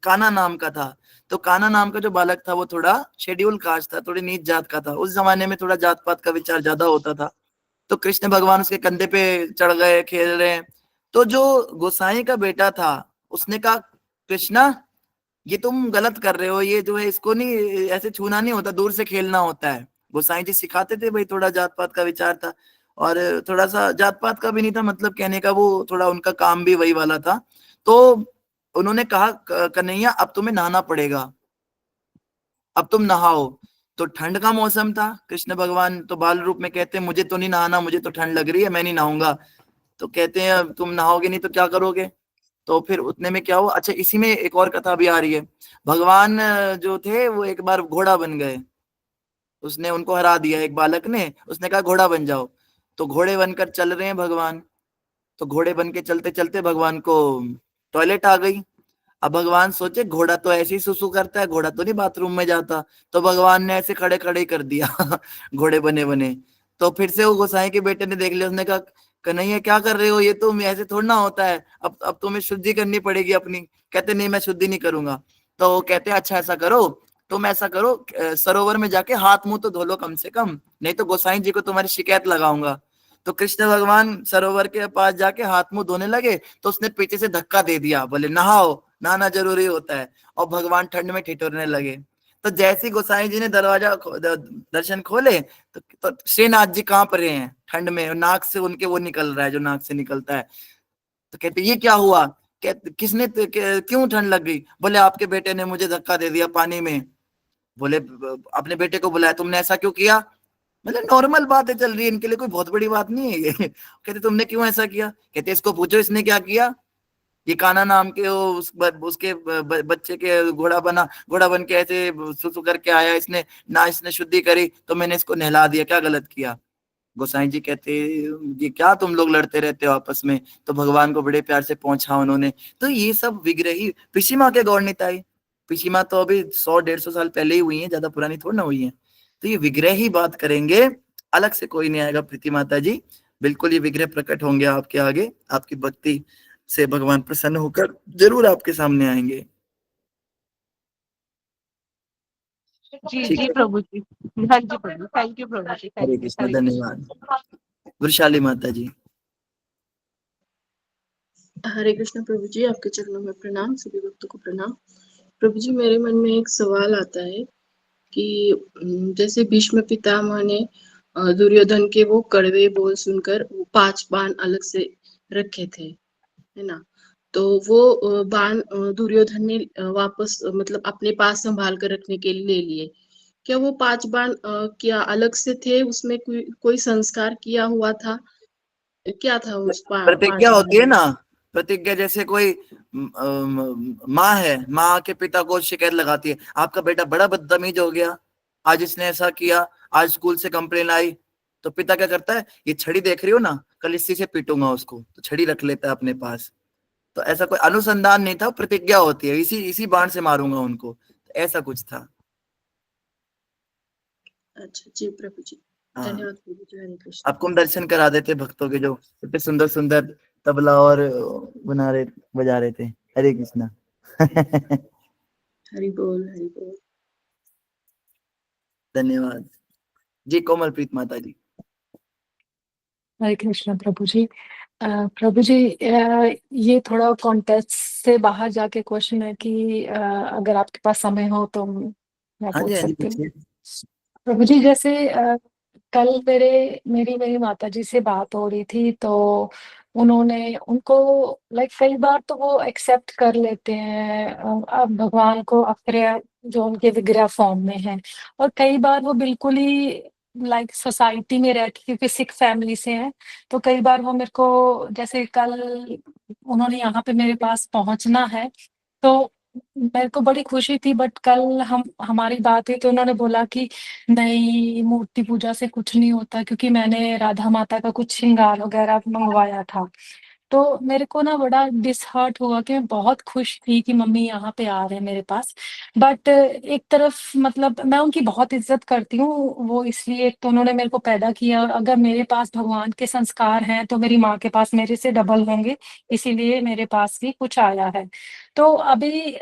B: कान्हा नाम का था। तो कान्हा नाम का जो बालक था वो थोड़ा शेड्यूल कास्ट था, थोड़ी नीच जात का था। उस जमाने में थोड़ा जात पात का विचार ज्यादा होता था। तो कृष्ण भगवान उसके कंधे पे चढ़ गए, खेल रहे हैं। तो जो गोसाई का बेटा था उसने कहा, कृष्णा ये तुम गलत कर रहे हो, ये जो है इसको नहीं, ऐसे छूना नहीं होता, दूर से खेलना होता है। गोसाई जी सिखाते थे भाई, थोड़ा जात पात का विचार था और थोड़ा सा जात पात का भी नहीं था, मतलब कहने का वो थोड़ा उनका काम भी वही वाला था। तो उन्होंने कहा, कन्हैया अब तुम्हें नहाना पड़ेगा, अब तुम नहाओ। तो ठंड का मौसम था, कृष्ण भगवान तो बाल रूप में कहते हैं मुझे तो नहीं नहाना, मुझे तो ठंड लग रही है, मैं नहीं नहाऊंगा। तो कहते हैं तुम नहाओगे नहीं तो क्या करोगे। तो फिर उतने में क्या हुआ, अच्छा इसी में एक और कथा भी आ रही है। भगवान जो थे वो एक बार घोड़ा बन गए, उसने उनको हरा दिया एक बालक ने, उसने कहा घोड़ा बन जाओ। तो घोड़े बनकर चल रहे हैं भगवान। तो घोड़े बन के चलते चलते भगवान को टॉयलेट आ गई। अब भगवान सोचे घोड़ा तो ऐसे ही सुसु करता है, घोड़ा तो नहीं बाथरूम में जाता। तो भगवान ने ऐसे खड़े खड़े ही कर दिया घोड़े बने बने। तो फिर से वो गोसाई के बेटे ने देख लिया, उसने कहा कन्हैया क्या कर रहे हो, ये तो ऐसे थोड़ा ना होता है, अब तुम्हें शुद्धि करनी पड़ेगी अपनी। कहते नहीं मैं शुद्धि नहीं करूंगा। तो कहते अच्छा ऐसा करो, तुम ऐसा करो सरोवर में जाके हाथ मुंह तो धो लो कम से कम, नहीं तो गोसाई जी को तुम्हारी शिकायत लगाऊंगा। तो कृष्ण भगवान सरोवर के पास जाके हाथ मुंह धोने लगे, तो उसने पीछे से धक्का दे दिया, बोले नहाओ, नहाना जरूरी होता है। और भगवान ठंड में ठिठुरने लगे। तो जैसे ही गोसाई जी ने दरवाजा दर्शन खोले तो श्रीनाथ जी कांप रहे हैं ठंड में, नाक से उनके वो निकल रहा है जो नाक से निकलता है। तो कहते ये क्या हुआ, किसने क्यों ठंड लग गई। बोले आपके बेटे ने मुझे धक्का दे दिया पानी में। बोले अपने बेटे को बुलाया, तुमने ऐसा क्यों किया। मतलब नॉर्मल बातें चल रही है इनके लिए, कोई बहुत बड़ी बात नहीं है ये। कहते तुमने क्यों ऐसा किया। कहते इसको पूछो इसने क्या किया। ये कान्हा नाम के उसके बच्चे के घोड़ा बन के ऐसे सुसु करके आया, इसने ना इसने शुद्धि करी तो मैंने इसको नहला दिया, क्या गलत किया। गोसाई जी कहते ये क्या तुम लोग लड़ते रहते हो आपस में। तो भगवान को बड़े प्यार से पहुंचा उन्होंने। तो ये सब विग्रही पिछी माँ के गौर निताई, पिछी माँ तो अभी 100-150 साल पहले ही हुई है, ज्यादा पुरानी थोड़ी ना हुई है। तो ये विग्रह ही बात करेंगे, अलग से कोई नहीं आएगा। प्रीति माता जी बिल्कुल ये विग्रह प्रकट होंगे आपके आगे, आपकी भक्ति से भगवान प्रसन्न होकर जरूर आपके सामने आएंगे।
M: जी जी प्रभु जी, हाँ जी प्रभु, थैंक यू प्रभु जी,
B: हरे कृष्ण, धन्यवाद। वृषाली माता जी।
L: हरे कृष्ण प्रभु जी, आपके चरणों में प्रणाम, सभी भक्तों को प्रणाम। प्रभु जी मेरे मन में एक सवाल आता है कि जैसे भीष्म पितामह ने दुर्योधन के वो कड़वे बोल सुनकर वो 5 बाण अलग से रखे थे, है ना। तो वो बाण दुर्योधन ने वापस मतलब अपने पास संभाल कर रखने के लिए ले लिए। क्या वो 5 बाण क्या अलग से थे, उसमें कोई संस्कार किया हुआ था, क्या था उस
B: प्रतिज्ञा
L: 5
B: होती है
L: बाण?
B: ना, प्रतिज्ञा। जैसे कोई माँ है, माँ के पिता को शिकायत लगाती है, आपका बेटा बड़ा बदतमीज हो गया, आज इसने ऐसा किया, आज स्कूल से कंप्लेन आई। तो पिता क्या करता है, ये छड़ी देख रही हो ना, कल इसी से पीटूंगा उसको, तो छड़ी रख लेता है अपने पास। तो ऐसा कोई अनुसंधान नहीं था, प्रतिज्ञा होती है, इसी इसी बाण से मारूंगा उनको, तो ऐसा कुछ था।
L: अच्छा जी प्रभु जी,
B: हाँ,
L: धन्यवाद प्रभु जी, हरे कृष्ण।
B: आपको हम दर्शन करा देते भक्तों के, जो इतने सुंदर सुंदर तबला और बजा रहे थे। हरे कृष्णा।
L: हरि बोल, हरि बोल।
B: धन्यवाद जी। कोमलप्रीत माता जी।
D: हरे कृष्ण प्रभु जी। प्रभु जी, ये थोड़ा कॉन्टेक्स्ट से बाहर जाके क्वेश्चन है कि अगर आपके पास समय हो तो मैं
B: हाँ जी,
D: पूछ
B: हाँ जी,
D: सकती हूँ।
B: पूछिए।
D: प्रभु जी जैसे कल मेरी माता जी से बात हो रही थी, तो उन्होंने उनको लाइक कई बार तो वो एक्सेप्ट कर लेते हैं अब भगवान को अपने जो उनके विग्रह फॉर्म में है, और कई बार वो बिल्कुल ही लाइक सोसाइटी में रहती, क्योंकि सिख फैमिली से हैं, तो कई बार वो मेरे को, जैसे कल उन्होंने यहाँ पे मेरे पास पहुंचना है, तो मेरे को बड़ी खुशी थी, बट कल हमारी बात हुई तो उन्होंने बोला कि नहीं, मूर्ति पूजा से कुछ नहीं होता, क्योंकि मैंने राधा माता का कुछ श्रृंगार वगैरह मंगवाया था। तो मेरे को ना बड़ा डिसहर्ट हुआ कि मैं बहुत खुश थी कि मम्मी यहाँ पे आ रहे हैं मेरे पास। बट एक तरफ मतलब मैं उनकी बहुत इज्जत करती हूँ, वो इसलिए एक तो उन्होंने मेरे को पैदा किया, और अगर मेरे पास भगवान के संस्कार हैं तो मेरी माँ के पास मेरे से डबल होंगे, इसीलिए मेरे पास भी कुछ आया है। तो अभी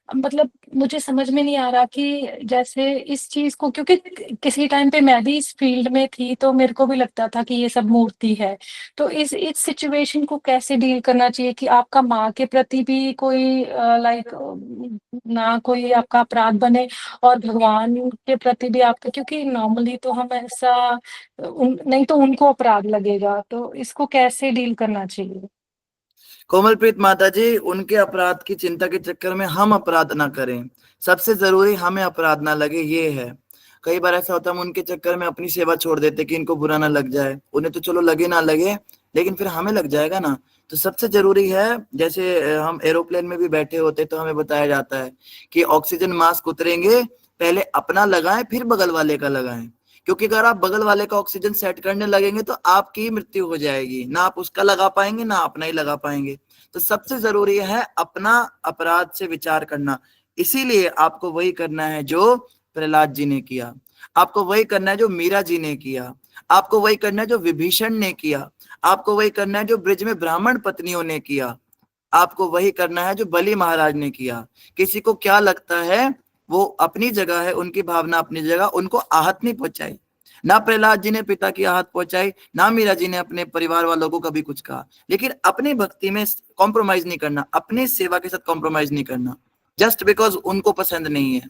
D: मतलब मुझे समझ में नहीं आ रहा कि जैसे इस चीज को, क्योंकि किसी टाइम पे मैं भी इस फील्ड में थी तो मेरे को भी लगता था कि ये सब मूर्ति है। तो इस सिचुएशन को कैसे डील करना चाहिए कि आपका माँ के प्रति भी कोई लाइक ना कोई आपका अपराध बने, और भगवान के प्रति भी आपका, क्योंकि नॉर्मली तो हम ऐसा नहीं तो उनको अपराध लगेगा, तो इसको कैसे डील करना चाहिए?
B: कोमलप्रीत माता जी, उनके अपराध की चिंता के चक्कर में हम अपराध ना करें। सबसे जरूरी हमें अपराध ना लगे, ये है। कई बार ऐसा होता है हम उनके चक्कर में अपनी सेवा छोड़ देते कि इनको बुरा ना लग जाए। उन्हें तो चलो लगे ना लगे, लेकिन फिर हमें लग जाएगा ना। तो सबसे जरूरी है, जैसे हम एरोप्लेन में भी बैठे होते तो हमें बताया जाता है कि ऑक्सीजन मास्क उतरेंगे, पहले अपना लगाएं फिर बगल वाले का लगाएं, क्योंकि अगर आप बगल वाले का ऑक्सीजन सेट करने लगेंगे तो आपकी मृत्यु हो जाएगी, ना आप उसका लगा पाएंगे ना अपना ही लगा पाएंगे। तो सबसे जरूरी है अपना अपराध से विचार करना। इसीलिए आपको वही करना है जो प्रहलाद जी ने किया, आपको वही करना है जो मीरा जी ने किया, आपको वही करना है जो विभीषण ने किया, आपको वही करना है जो ब्रिज में ब्राह्मण पत्नियों ने किया, आपको वही करना है जो बलि महाराज ने किया। किसी को क्या लगता है, वो अपनी जगह है, उनकी भावना अपनी जगह, उनको आहत नहीं पहुंचाई। ना प्रहलाद जी ने पिता की आहत पहुंचाई, ना मीरा जी ने अपने परिवार वालों को कभी कुछ कहा, लेकिन अपनी भक्ति में कॉम्प्रोमाइज नहीं करना, अपनी सेवा के साथ कॉम्प्रोमाइज नहीं करना, जस्ट बिकॉज उनको पसंद नहीं है।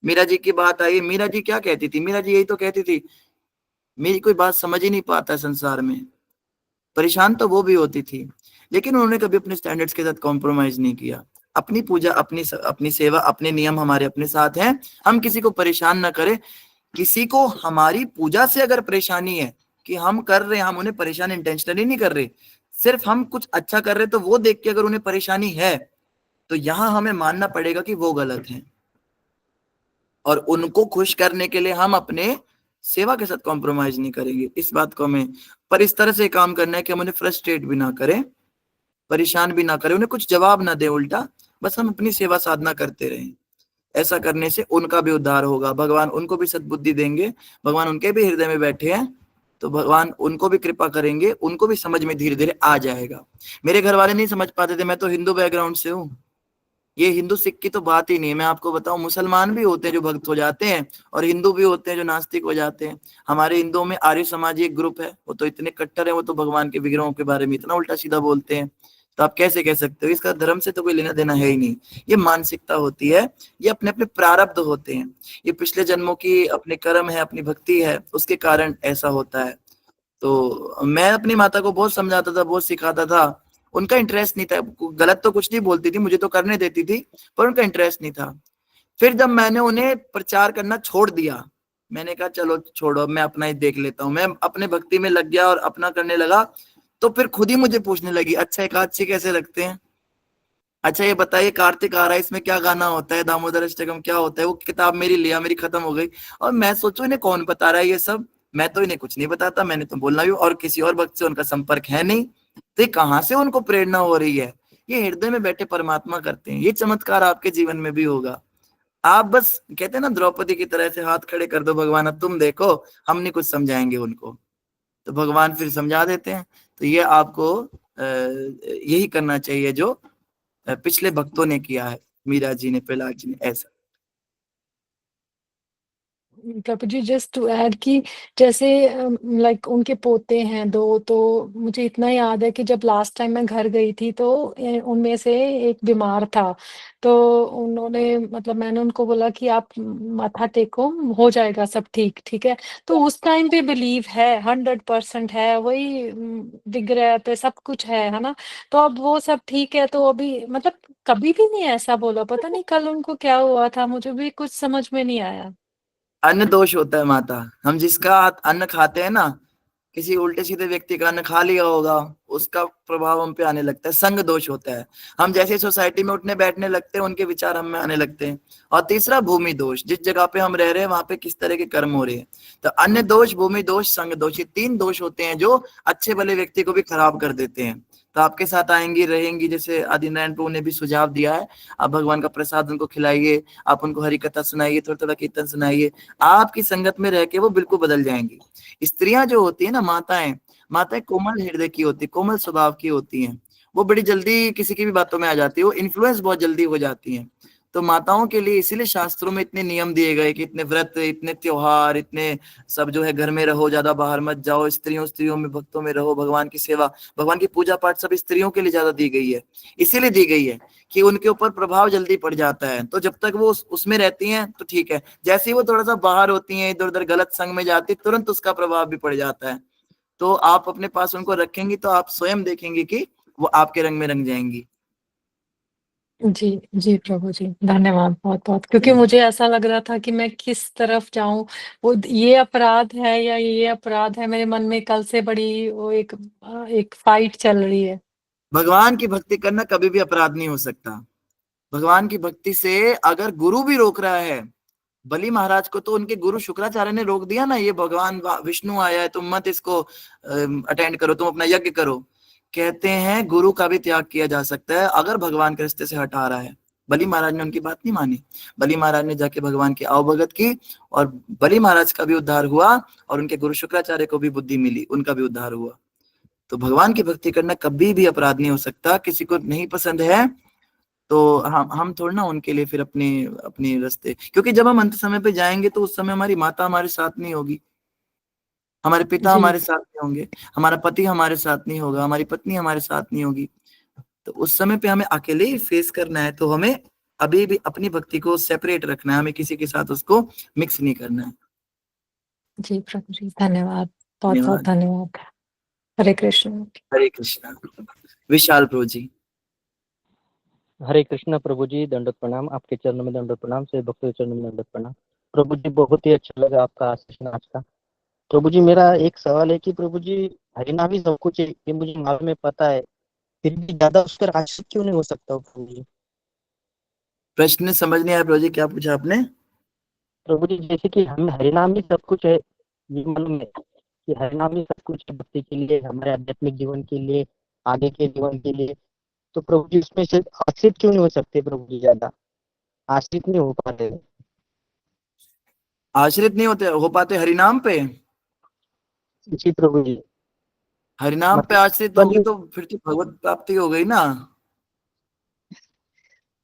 B: मीरा जी की बात आई, मीरा जी क्या कहती थी? मीरा जी यही तो कहती थी, मेरी कोई बात समझ ही नहीं पाता संसार में। परेशान तो वो भी होती थी, लेकिन उन्होंने कभी अपने स्टैंडर्ड्स के साथ कॉम्प्रोमाइज नहीं किया। अपनी पूजा, अपनी सेवा, अपने नियम हमारे अपने साथ हैं, हम किसी को परेशान ना करें। किसी को हमारी पूजा से अगर परेशानी है कि हम कर रहे हैं, हम उन्हें परेशान इंटेंशनली नहीं कर रहे, सिर्फ हम कुछ अच्छा कर रहे, तो वो देख के अगर उन्हें परेशानी है तो यहां हमें मानना पड़ेगा कि वो गलत है, और उनको खुश करने के लिए हम अपने सेवा के साथ कॉम्प्रोमाइज नहीं करेंगे। इस बात को हमें पर इस तरह से काम करना है कि हम उन्हें फ्रस्ट्रेट भी ना करें, परेशान भी ना करें, उन्हें कुछ जवाब ना दे उल्टा, बस हम अपनी सेवा साधना करते रहें। ऐसा करने से उनका भी उद्धार होगा, भगवान उनको भी सद्बुद्धि देंगे, भगवान उनके भी हृदय में बैठे हैं तो भगवान उनको भी कृपा करेंगे, उनको भी समझ में धीरे धीरे आ जाएगा। मेरे घर वाले नहीं समझ पाते थे, मैं तो हिंदू बैकग्राउंड से हूँ, ये हिंदू सिख की तो बात ही नहीं है। मैं आपको बताऊं, मुसलमान भी होते हैं जो भक्त हो जाते हैं, और हिंदू भी होते हैं जो नास्तिक हो जाते हैं। हमारे हिंदुओं में आर्य समाज एक ग्रुप है, वो तो इतने कट्टर है, वो तो भगवान के विग्रहों के बारे में इतना उल्टा सीधा बोलते हैं, तो आप कैसे कह सकते हो? इसका धर्म से तो कोई लेना देना है ही नहीं। ये मानसिकता होती है, ये अपने अपने प्रारब्ध होते हैं, ये पिछले जन्मों की अपने कर्म है, अपनी भक्ति है, उसके कारण ऐसा होता है। तो मैं अपनी माता को बहुत समझाता था, बहुत सिखाता था, उनका इंटरेस्ट नहीं था। गलत तो कुछ नहीं बोलती थी, मुझे तो करने देती थी, पर उनका इंटरेस्ट नहीं था। फिर जब मैंने उन्हें प्रचार करना छोड़ दिया, मैंने कहा चलो छोड़ो, मैं अपना ही देख लेता हूँ, मैं अपने भक्ति में लग गया और अपना करने लगा, तो फिर खुद ही मुझे पूछने लगी, अच्छा एकादशी कैसे रखते हैं, अच्छा ये बताइए कार्तिक आ रहा है, इसमें क्या गाना होता है, दामोदर अष्टकम क्या होता है। वो किताब मेरी लिया, मेरी खत्म हो गई, और मैं सोचू इन्हें कौन बता रहा है ये सब, मैं तो इन्हें कुछ नहीं बताता, मैंने तो बोलना भी, और किसी और भक्त से उनका संपर्क है नहीं, तो कहाँ से उनको प्रेरणा हो रही है? ये हृदय में बैठे परमात्मा करते हैं। ये चमत्कार आपके जीवन में भी होगा। आप बस कहते हैं ना, द्रौपदी की तरह से हाथ खड़े कर दो, भगवान अब तुम देखो, हम नहीं कुछ समझाएंगे उनको, तो भगवान फिर समझा देते हैं। तो ये आपको यही करना चाहिए जो पिछले भक्तों ने किया है, मीरा जी ने, प्रहलाद जी ने, ऐसा।
D: प्रभु जी, जस्ट टू ऐड कि जैसे लाइक उनके पोते हैं दो, तो मुझे इतना याद है कि जब लास्ट टाइम मैं घर गई थी तो उनमें से एक बीमार था, तो उन्होंने मतलब मैंने उनको बोला कि आप माथा टेको, हो जाएगा सब ठीक, ठीक है। तो उस टाइम पे बिलीव है, 100% है, वही विग्रह पे सब कुछ है ना। तो अब वो सब ठीक है, तो अभी मतलब कभी भी नहीं ऐसा बोला, पता नहीं कल उनको क्या हुआ था, मुझे भी कुछ समझ में नहीं आया।
B: अन्न दोष होता है माता, हम जिसका अन्न खाते हैं ना, किसी उल्टे सीधे व्यक्ति का अन्न खा लिया होगा, उसका प्रभाव हम पे आने लगता है, संग दोष होता है। हम जैसे सोसाइटी में उठने बैठने लगते हैं, उनके विचार हम में आने लगते हैं। और तीसरा भूमि दोष, जिस जगह पे हम रह रहे हैं वहां पे किस तरह के कर्म हो रहे हैं। तो अन्य दोष, भूमि दोष, संग दोष, ये 3 दोष होते हैं जो अच्छे भले व्यक्ति को भी खराब कर देते हैं। तो आपके साथ आएंगी रहेंगी, जैसे आदिनारायण प्रभु ने भी सुझाव दिया है, आप भगवान का प्रसाद उनको खिलाइए, आप उनको हरि कथा सुनाइए, थोड़ा थोड़ा कीर्तन सुनाइए, आपकी संगत में रह के वो बिल्कुल बदल जाएंगी। स्त्रियां जो होती है ना, माताएं कोमल हृदय की होती, कोमल स्वभाव की होती हैं, वो बड़ी जल्दी किसी की भी बातों में आ जाती है, वो इन्फ्लुएंस बहुत जल्दी हो जाती हैं। तो माताओं के लिए इसीलिए शास्त्रों में इतने नियम दिए गए कि इतने व्रत, इतने त्योहार, इतने सब जो है, घर में रहो, ज्यादा बाहर मत जाओ, स्त्रियों में भक्तों में रहो, भगवान की सेवा, भगवान की पूजा पाठ सब स्त्रियों के लिए ज्यादा दी गई है। इसीलिए दी गई है कि उनके ऊपर प्रभाव जल्दी पड़ जाता है। तो जब तक वो उसमें रहती हैं तो ठीक है, जैसे ही वो थोड़ा सा बाहर होती हैं, इधर उधर गलत संग में जाती, तुरंत उसका प्रभाव भी पड़ जाता है। तो आप अपने पास उनको रखेंगी तो आप स्वयं देखेंगे कि वो आपके रंग में रंग जाएंगी।
D: जी, जी प्रभु जी, धन्यवाद बहुत बहुत, क्योंकि मुझे ऐसा लग रहा था कि मैं किस तरफ जाऊं, वो ये अपराध है या ये अपराध है, मेरे मन में कल से बड़ी वो एक फाइट चल रही है।
B: भगवान की भक्ति करना कभी भी अपराध नहीं हो सकता। भगवान की भक्ति से अगर गुरु भी रोक रहा है, बलि महाराज को तो उनके गुरु शुक्राचार्य ने रोक दिया ना, ये भगवान विष्णु आया है, तुम मत इसको अटेंड करो, तुम अपना यज्ञ करो। कहते हैं गुरु का भी त्याग किया जा सकता है अगर भगवान के रास्ते से हटा रहा है। बलि महाराज ने उनकी बात नहीं मानी, बलि महाराज ने जाके भगवान की अवभगत की, और बलि महाराज का भी उद्धार हुआ, और उनके गुरु शुक्राचार्य को भी बुद्धि मिली, उनका भी उद्धार हुआ। तो भगवान की भक्ति करना कभी भी अपराध नहीं हो सकता। किसी को नहीं पसंद है तो हम थोड़ा ना उनके लिए फिर अपने रास्ते, क्योंकि जब हम अंत समय पे जाएंगे तो उस समय हमारी माता हमारे साथ नहीं होगी, हमारे पिता हमारे साथ नहीं होंगे, हमारा पति हमारे साथ नहीं होगा, हमारी पत्नी हमारे साथ नहीं होगी। तो उस समय पे हमें अकेले ही फेस करना है। तो हमें अभी भी अपनी भक्ति को सेपरेट रखना है, हमें किसी के साथ उसको मिक्स नहीं करना है।
D: जी प्रभु जी, धन्यवाद, बहुत बहुत धन्यवाद। हरे कृष्ण।
B: हरे कृष्णा। विशाल प्रभु जी।
N: हरे कृष्णा प्रभु जी, दंडवत प्रणाम, आपके चरणों में दंडवत प्रणाम, से भक्तों के चरणों में दंडवत प्रणाम। प्रभु जी बहुत ही अच्छा लगा आपका आशीर्वाद आज का। प्रभु जी मेरा एक सवाल है कि प्रभु जी हरिनाम ही सब कुछ है, ये मुझे मालूम में पता है, फिर भी ज्यादा उस पर आश्रित क्यों नहीं हो सकता प्रभु जी?
B: प्रश्न समझ नहीं आया प्रभु जी, क्या पूछा आपने?
N: प्रभु जी जैसे कि हम हरिनाम ही सब कुछ है, ये मालूम है कि हरिनाम ही सब कुछ है भक्ति के लिए, हमारे आध्यात्मिक जीवन के लिए, आगे के जीवन के लिए। तो प्रभु जी उसमें से आश्रित क्यों नहीं हो सकते प्रभु जी? ज्यादा आश्रित नहीं हो पाते?
B: आश्रित नहीं हो पाते हरिनाम पे?
N: जी प्रभु जी।
B: हरिनाम पे आश्रित होगी तो फिर तो भगवत प्राप्ति हो गई ना।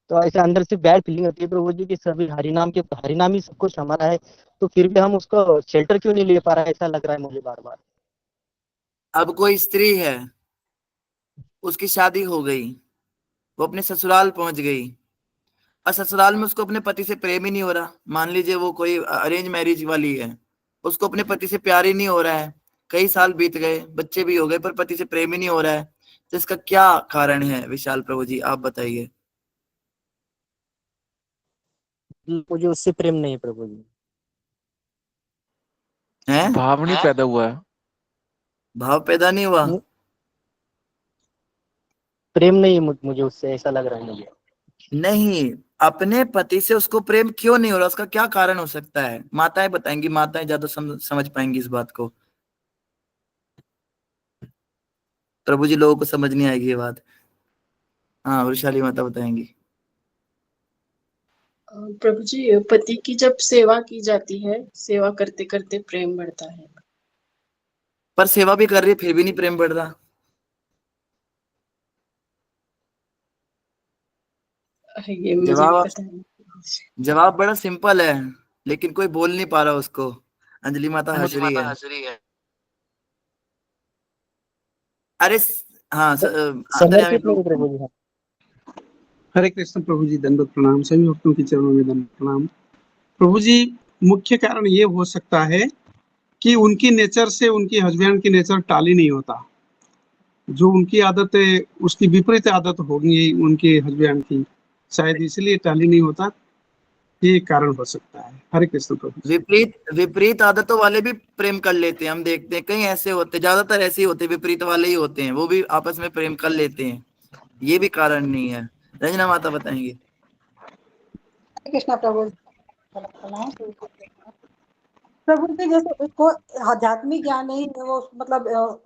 N: तो ऐसे अंदर से बैड फीलिंग होती है प्रभु जी कि सभी हरिनाम ही सब कुछ हमारा है, तो फिर भी हम उसका शेल्टर क्यों नहीं ले पा रहे, ऐसा लग रहा है मुझे बार बार।
B: अब कोई स्त्री है, उसकी शादी हो गई, वो अपने ससुराल पहुंच गई, और ससुराल में उसको अपने पति से प्रेम ही नहीं हो रहा। मान लीजिए वो कोई अरेंज मैरिज वाली है, उसको अपने पति से प्यार ही नहीं हो रहा है, कई साल बीत गए, बच्चे भी हो गए, पर पति से प्रेम ही नहीं हो रहा है। तो इसका क्या कारण है विशाल प्रभु जी, आप बताइए।
N: मुझे उससे प्रेम नहीं है प्रभु जी।
B: है
O: भाव नहीं पैदा हुआ है।
B: भाव पैदा नहीं हुआ,
N: प्रेम नहीं है मुझे उससे, ऐसा लग रहा है मुझे।
B: नहीं, अपने पति से उसको प्रेम क्यों नहीं हो रहा, उसका क्या कारण हो सकता है? माताएं बताएंगी, माताएं ज्यादा समझ पाएंगी इस बात को। प्रभु जी लोगों को समझ नहीं आएगी ये बात। हाँ, वृषाली माता बताएंगी।
L: प्रभु जी पति की जब सेवा की जाती है, सेवा करते करते प्रेम बढ़ता है।
B: पर सेवा भी कर रही है फिर भी नहीं प्रेम बढ़ रहा।
L: ये मुझे भी पता है।
B: जवाब बड़ा सिंपल है, लेकिन कोई बोल नहीं पा रहा उसको। अंजलि माता हंस रही है। अरे हाँ,
N: प्रभु जी।
A: हरे कृष्ण प्रभु जी, दंडवत प्रणाम, सभी भक्तों के चरणों में दंडवत प्रणाम। प्रभु जी मुख्य कारण ये हो सकता है कि उनकी नेचर से उनकी हस्बैंड की नेचर टाली नहीं होता, जो उनकी आदत है उसकी विपरीत आदत होगी उनके हस्बैंड की, शायद इसलिए टाली नहीं होता। ये एक कारण हो सकता है। हरे कृष्ण प्रभु जी।
B: विपरीत आदतों वाले भी प्रेम कर लेते हैं, हम देखते हैं कई ऐसे होते हैं, ज्यादातर ऐसे ही होते हैं, विपरीत वाले ही होते हैं, वो भी आपस में प्रेम कर लेते हैं, ये भी कारण नहीं है। रंजना माता बताएंगे।
E: कृष्णा प्रभु प्रभु जी, जैसे उसको आध्यात्मिक ज्ञान नहीं है, वो मतलब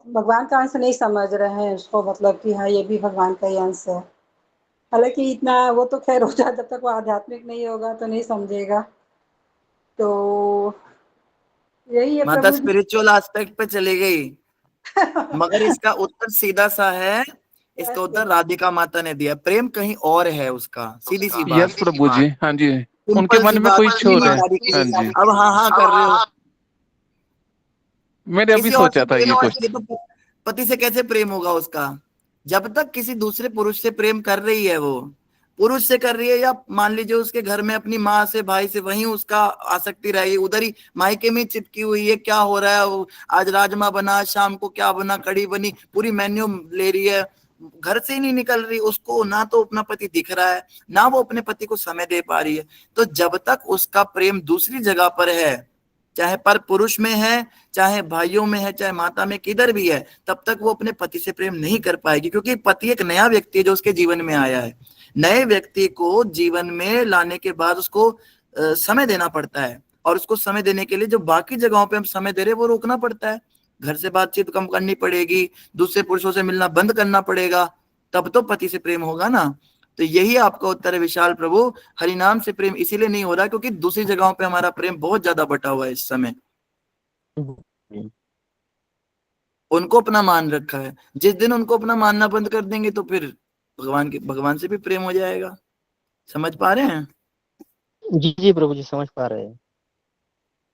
E: भगवान का अंश नहीं समझ रहे हैं उसको, मतलब कि हाँ ये भी भगवान का ही अंश है। हालांकि इतना वो तो खैर हो जाए, जब तक वो आध्यात्मिक नहीं होगा तो नहीं समझेगा। तो यही है
B: माता
E: प्रभु जी।
B: स्पिरिचुअल एस्पेक्ट पे चली गई, मगर इसका उत्तर सीधा सा है, इसका उत्तर राधिका माता ने दिया। प्रेम कहीं और है उसका, सीधी सी बात।
O: यस प्रभु जी, हाँ जी, उनके
B: सिंपल सी
O: मन में
B: बात,
O: कुछ और है। हाँ जी,
B: अब हाँ कर रहे हो।
O: मैंने अभी
B: किसी और
O: सोचा
B: से
O: था
B: प्रेम
O: ये
B: और
O: कुछ।
B: तो पति से कैसे प्रेम होगा उसका, जब तक किसी दूसरे पुरुष से प्रेम कर रही है, वो पुरुष से कर रही है, या मान लीजिए उसके घर में अपनी माँ से, भाई से, वहीं उसका आसक्ति रहेगी, उधर ही मायके में चिपकी हुई है। क्या हो रहा है, वो आज राजमा बना, शाम को क्या बना, कड़ी बनी, पूरी मेन्यू ले रही है, घर से ही नहीं निकल रही। उसको ना तो अपना पति दिख रहा है, ना वो अपने पति को समय दे पा रही है। तो जब तक उसका प्रेम दूसरी जगह पर है, चाहे पर पुरुष में है, चाहे भाइयों में है, चाहे माता में, किधर भी है, तब तक वो अपने पति से प्रेम नहीं कर पाएगी, क्योंकि पति एक नया व्यक्ति है जो उसके जीवन में आया है। नए व्यक्ति को जीवन में लाने के बाद उसको समय देना पड़ता है, और उसको समय देने के लिए जो बाकी जगहों पे हम समय दे रहे हैं वो रोकना पड़ता है। घर से बातचीत कम करनी पड़ेगी, दूसरे पुरुषों से मिलना बंद करना पड़ेगा, तब तो पति से प्रेम होगा ना। तो यही आपका उत्तर है विशाल प्रभु। हरिनाम से प्रेम इसीलिए नहीं हो रहा क्योंकि दूसरी जगहों पे हमारा प्रेम बहुत ज्यादा बटा हुआ है इस समय। उनको अपना मान रखा है, जिस दिन उनको अपना मानना बंद कर देंगे तो फिर भगवान से भी प्रेम हो जाएगा। समझ पा रहे हैं?
N: जी जी प्रभु जी, समझ पा रहे हैं।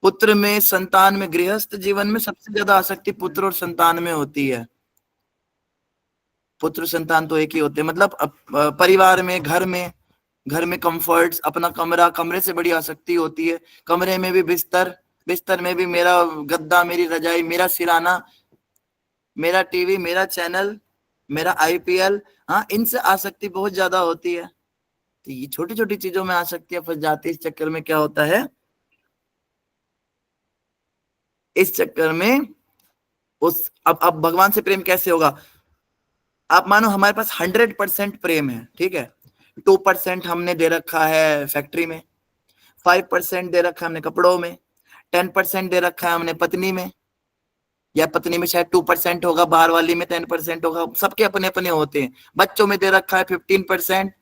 B: पुत्र में, संतान में, गृहस्थ जीवन में सबसे ज्यादा आसक्ति पुत्र और संतान में होती है। पुत्र संतान तो एक ही होते हैं, मतलब परिवार में, घर में कंफर्ट्स, अपना कमरा, कमरे से बड़ी आसक्ति होती है। कमरे में भी बिस्तर, बिस्तर में भी मेरा गद्दा, मेरी रजाई, मेरा सिराना, मेरा टीवी, मेरा चैनल, मेरा आईपीएल, हाँ, इनसे आसक्ति बहुत ज्यादा होती है। तो ये छोटी छोटी चीजों में आसक्तियां फंस जाती है। इस चक्कर में क्या होता है, इस चक्कर में अब भगवान से प्रेम कैसे होगा? आप मानो हमारे पास 100% प्रेम है, ठीक है, 2% हमने दे रखा है फैक्ट्री में, 5% दे रखा है हमने कपड़ों में, 10% दे रखा है हमने पत्नी में, या पत्नी में शायद 2% होगा, बाहर वाली में 10% होगा, सबके अपने अपने होते हैं। बच्चों में दे रखा है 15%,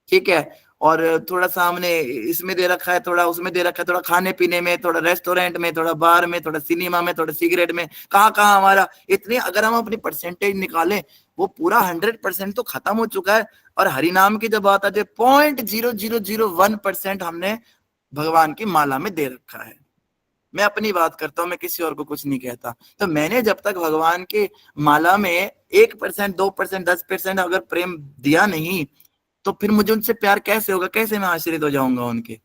B: ठीक है, और थोड़ा सा हमने इसमें दे रखा है, थोड़ा उसमें दे रखा है, थोड़ा खाने पीने में, थोड़ा रेस्टोरेंट में, थोड़ा बार में, थोड़ा सिनेमा में, थोड़ा सिगरेट में, कहाँ हमारा इतने, अगर हम अपनी परसेंटेज निकालें वो पूरा 100% तो खत्म हो चुका है। और हरिनाम की जब बात आती है 0.0001% हमने भगवान की माला में दे रखा है। मैं अपनी बात करता हूँ, मैं किसी और को कुछ नहीं कहता। तो मैंने जब तक भगवान की माला में 1%, 2%, 10% अगर प्रेम दिया नहीं, तो फिर मुझे उनसे प्यार कैसे होगा, कैसे मैं आश्रित हो जाऊंगा उनके?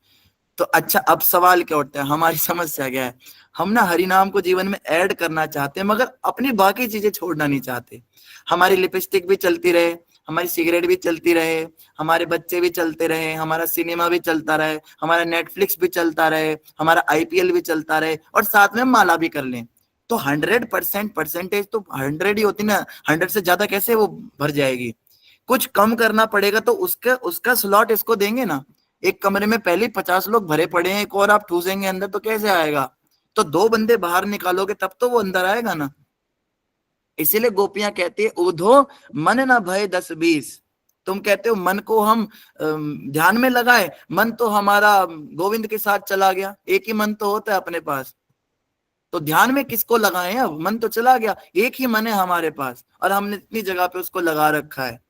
B: तो अच्छा, अब सवाल क्या उठता है, हमारी समस्या क्या है? हम ना हरिनाम को जीवन में ऐड करना चाहते हैं, मगर अपनी बाकी चीजें छोड़ना नहीं चाहते। हमारी लिपस्टिक भी चलती रहे, हमारी सिगरेट भी चलती रहे, हमारे बच्चे भी चलते रहे, हमारा सिनेमा भी चलता रहे, हमारा नेटफ्लिक्स भी चलता रहे, हमारा आईपीएल भी चलता रहे, और साथ में माला भी कर लें। तो 100% परसेंटेज तो 100 ही होती ना, 100 से ज्यादा कैसे वो भर जाएगी? कुछ कम करना पड़ेगा। तो उसका स्लॉट इसको देंगे ना। एक कमरे में पहले 50 लोग भरे पड़े हैं, एक और आप ठूसेंगे अंदर तो कैसे आएगा? तो 2 बंदे बाहर निकालोगे तब तो वो अंदर आएगा ना। इसीलिए गोपियां कहती है, उधो मन ना भय 10-20। तुम कहते हो मन को हम ध्यान में लगाए, मन तो हमारा गोविंद के साथ चला गया, एक ही मन तो होता है अपने पास, तो ध्यान में किसको लगाएं? अब मन तो चला गया, एक ही मन है हमारे पास, और हमने इतनी जगह पे उसको लगा रखा है,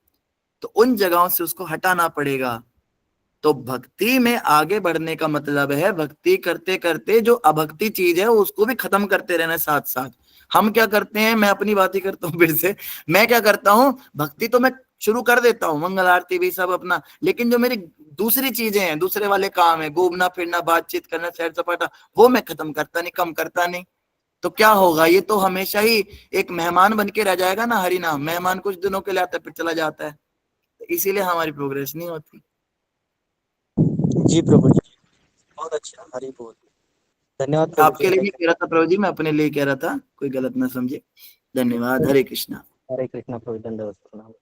B: तो उन जगहों से उसको हटाना पड़ेगा। तो भक्ति में आगे बढ़ने का मतलब है भक्ति करते करते जो अभक्ति चीज है उसको भी खत्म करते रहना साथ साथ। हम क्या करते हैं, मैं अपनी बात ही करता हूँ फिर से, मैं क्या करता हूँ, भक्ति तो मैं शुरू कर देता हूँ, मंगल आरती भी सब अपना, लेकिन जो मेरी दूसरी चीजें हैं, दूसरे वाले काम है, घूमना फिरना, बातचीत करना, सैर सपाटा, वो मैं खत्म करता नहीं, कम करता नहीं। तो क्या होगा, ये तो हमेशा ही एक मेहमान बन के रह जाएगा ना। हरि नाम मेहमान कुछ दिनों के लिए आता है फिर चला जाता है, इसीलिए हमारी प्रोग्रेस नहीं होती।
N: जी प्रभु जी।
B: बहुत अच्छा, हरि बोल।
N: धन्यवाद प्रभु
B: आपके लिए
N: जी।
B: नहीं कह रहा था प्रभु जी, मैं अपने लिए कह रहा था, कोई गलत ना समझे। धन्यवाद, हरे कृष्णा।
N: हरे कृष्णा प्रभु, दंडवत प्रणाम।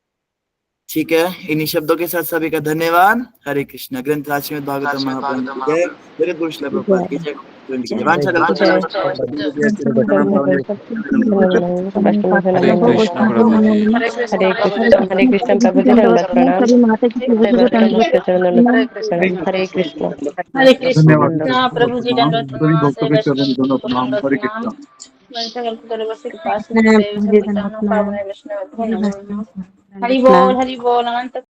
B: ठीक है, इन्हीं शब्दों के साथ सभी का धन्यवाद। हरे कृष्णा। ग्रंथ राजश्रीमद् भागवतम महापुराण की जय, जगत गुरु श्रील प्रभुपाद की जय, की जय। वांछा कल्पतरुभ्यश्च
O: हरे कृष्णा प्रभु जी।
K: हरे कृष्ण प्रभु जी, दंडवत प्रणाम।
F: सभी माता जी की
K: जय
F: दंडवत
K: भगवान
F: प्रणाम।
K: प्रणाम। हरे कृष्ण।
J: हरे
C: धन्यवाद
J: कृष्णा प्रभु जी,
C: प्रणाम,
J: दंडवत
C: सभी
J: प्रणाम।
C: भक्तों
J: श्री
C: के चरणों में
J: वैष्णव
C: दंडवत
J: को
C: प्रणाम।
J: दंडवत
C: हरे
J: प्रणाम।
C: कृष्णा।
J: वंशगल की कृपा से
F: प्रणाम
J: देव
F: प्रभु जी,
J: सभी
F: दंडवत
J: चारों
F: प्रणाम।
J: पावन वैष्णव
F: हरे
J: नमो
F: वैष्णव,
J: हरि
F: दंडवत
J: बोल,
F: प्रणाम।
J: हरि बोल, अनंत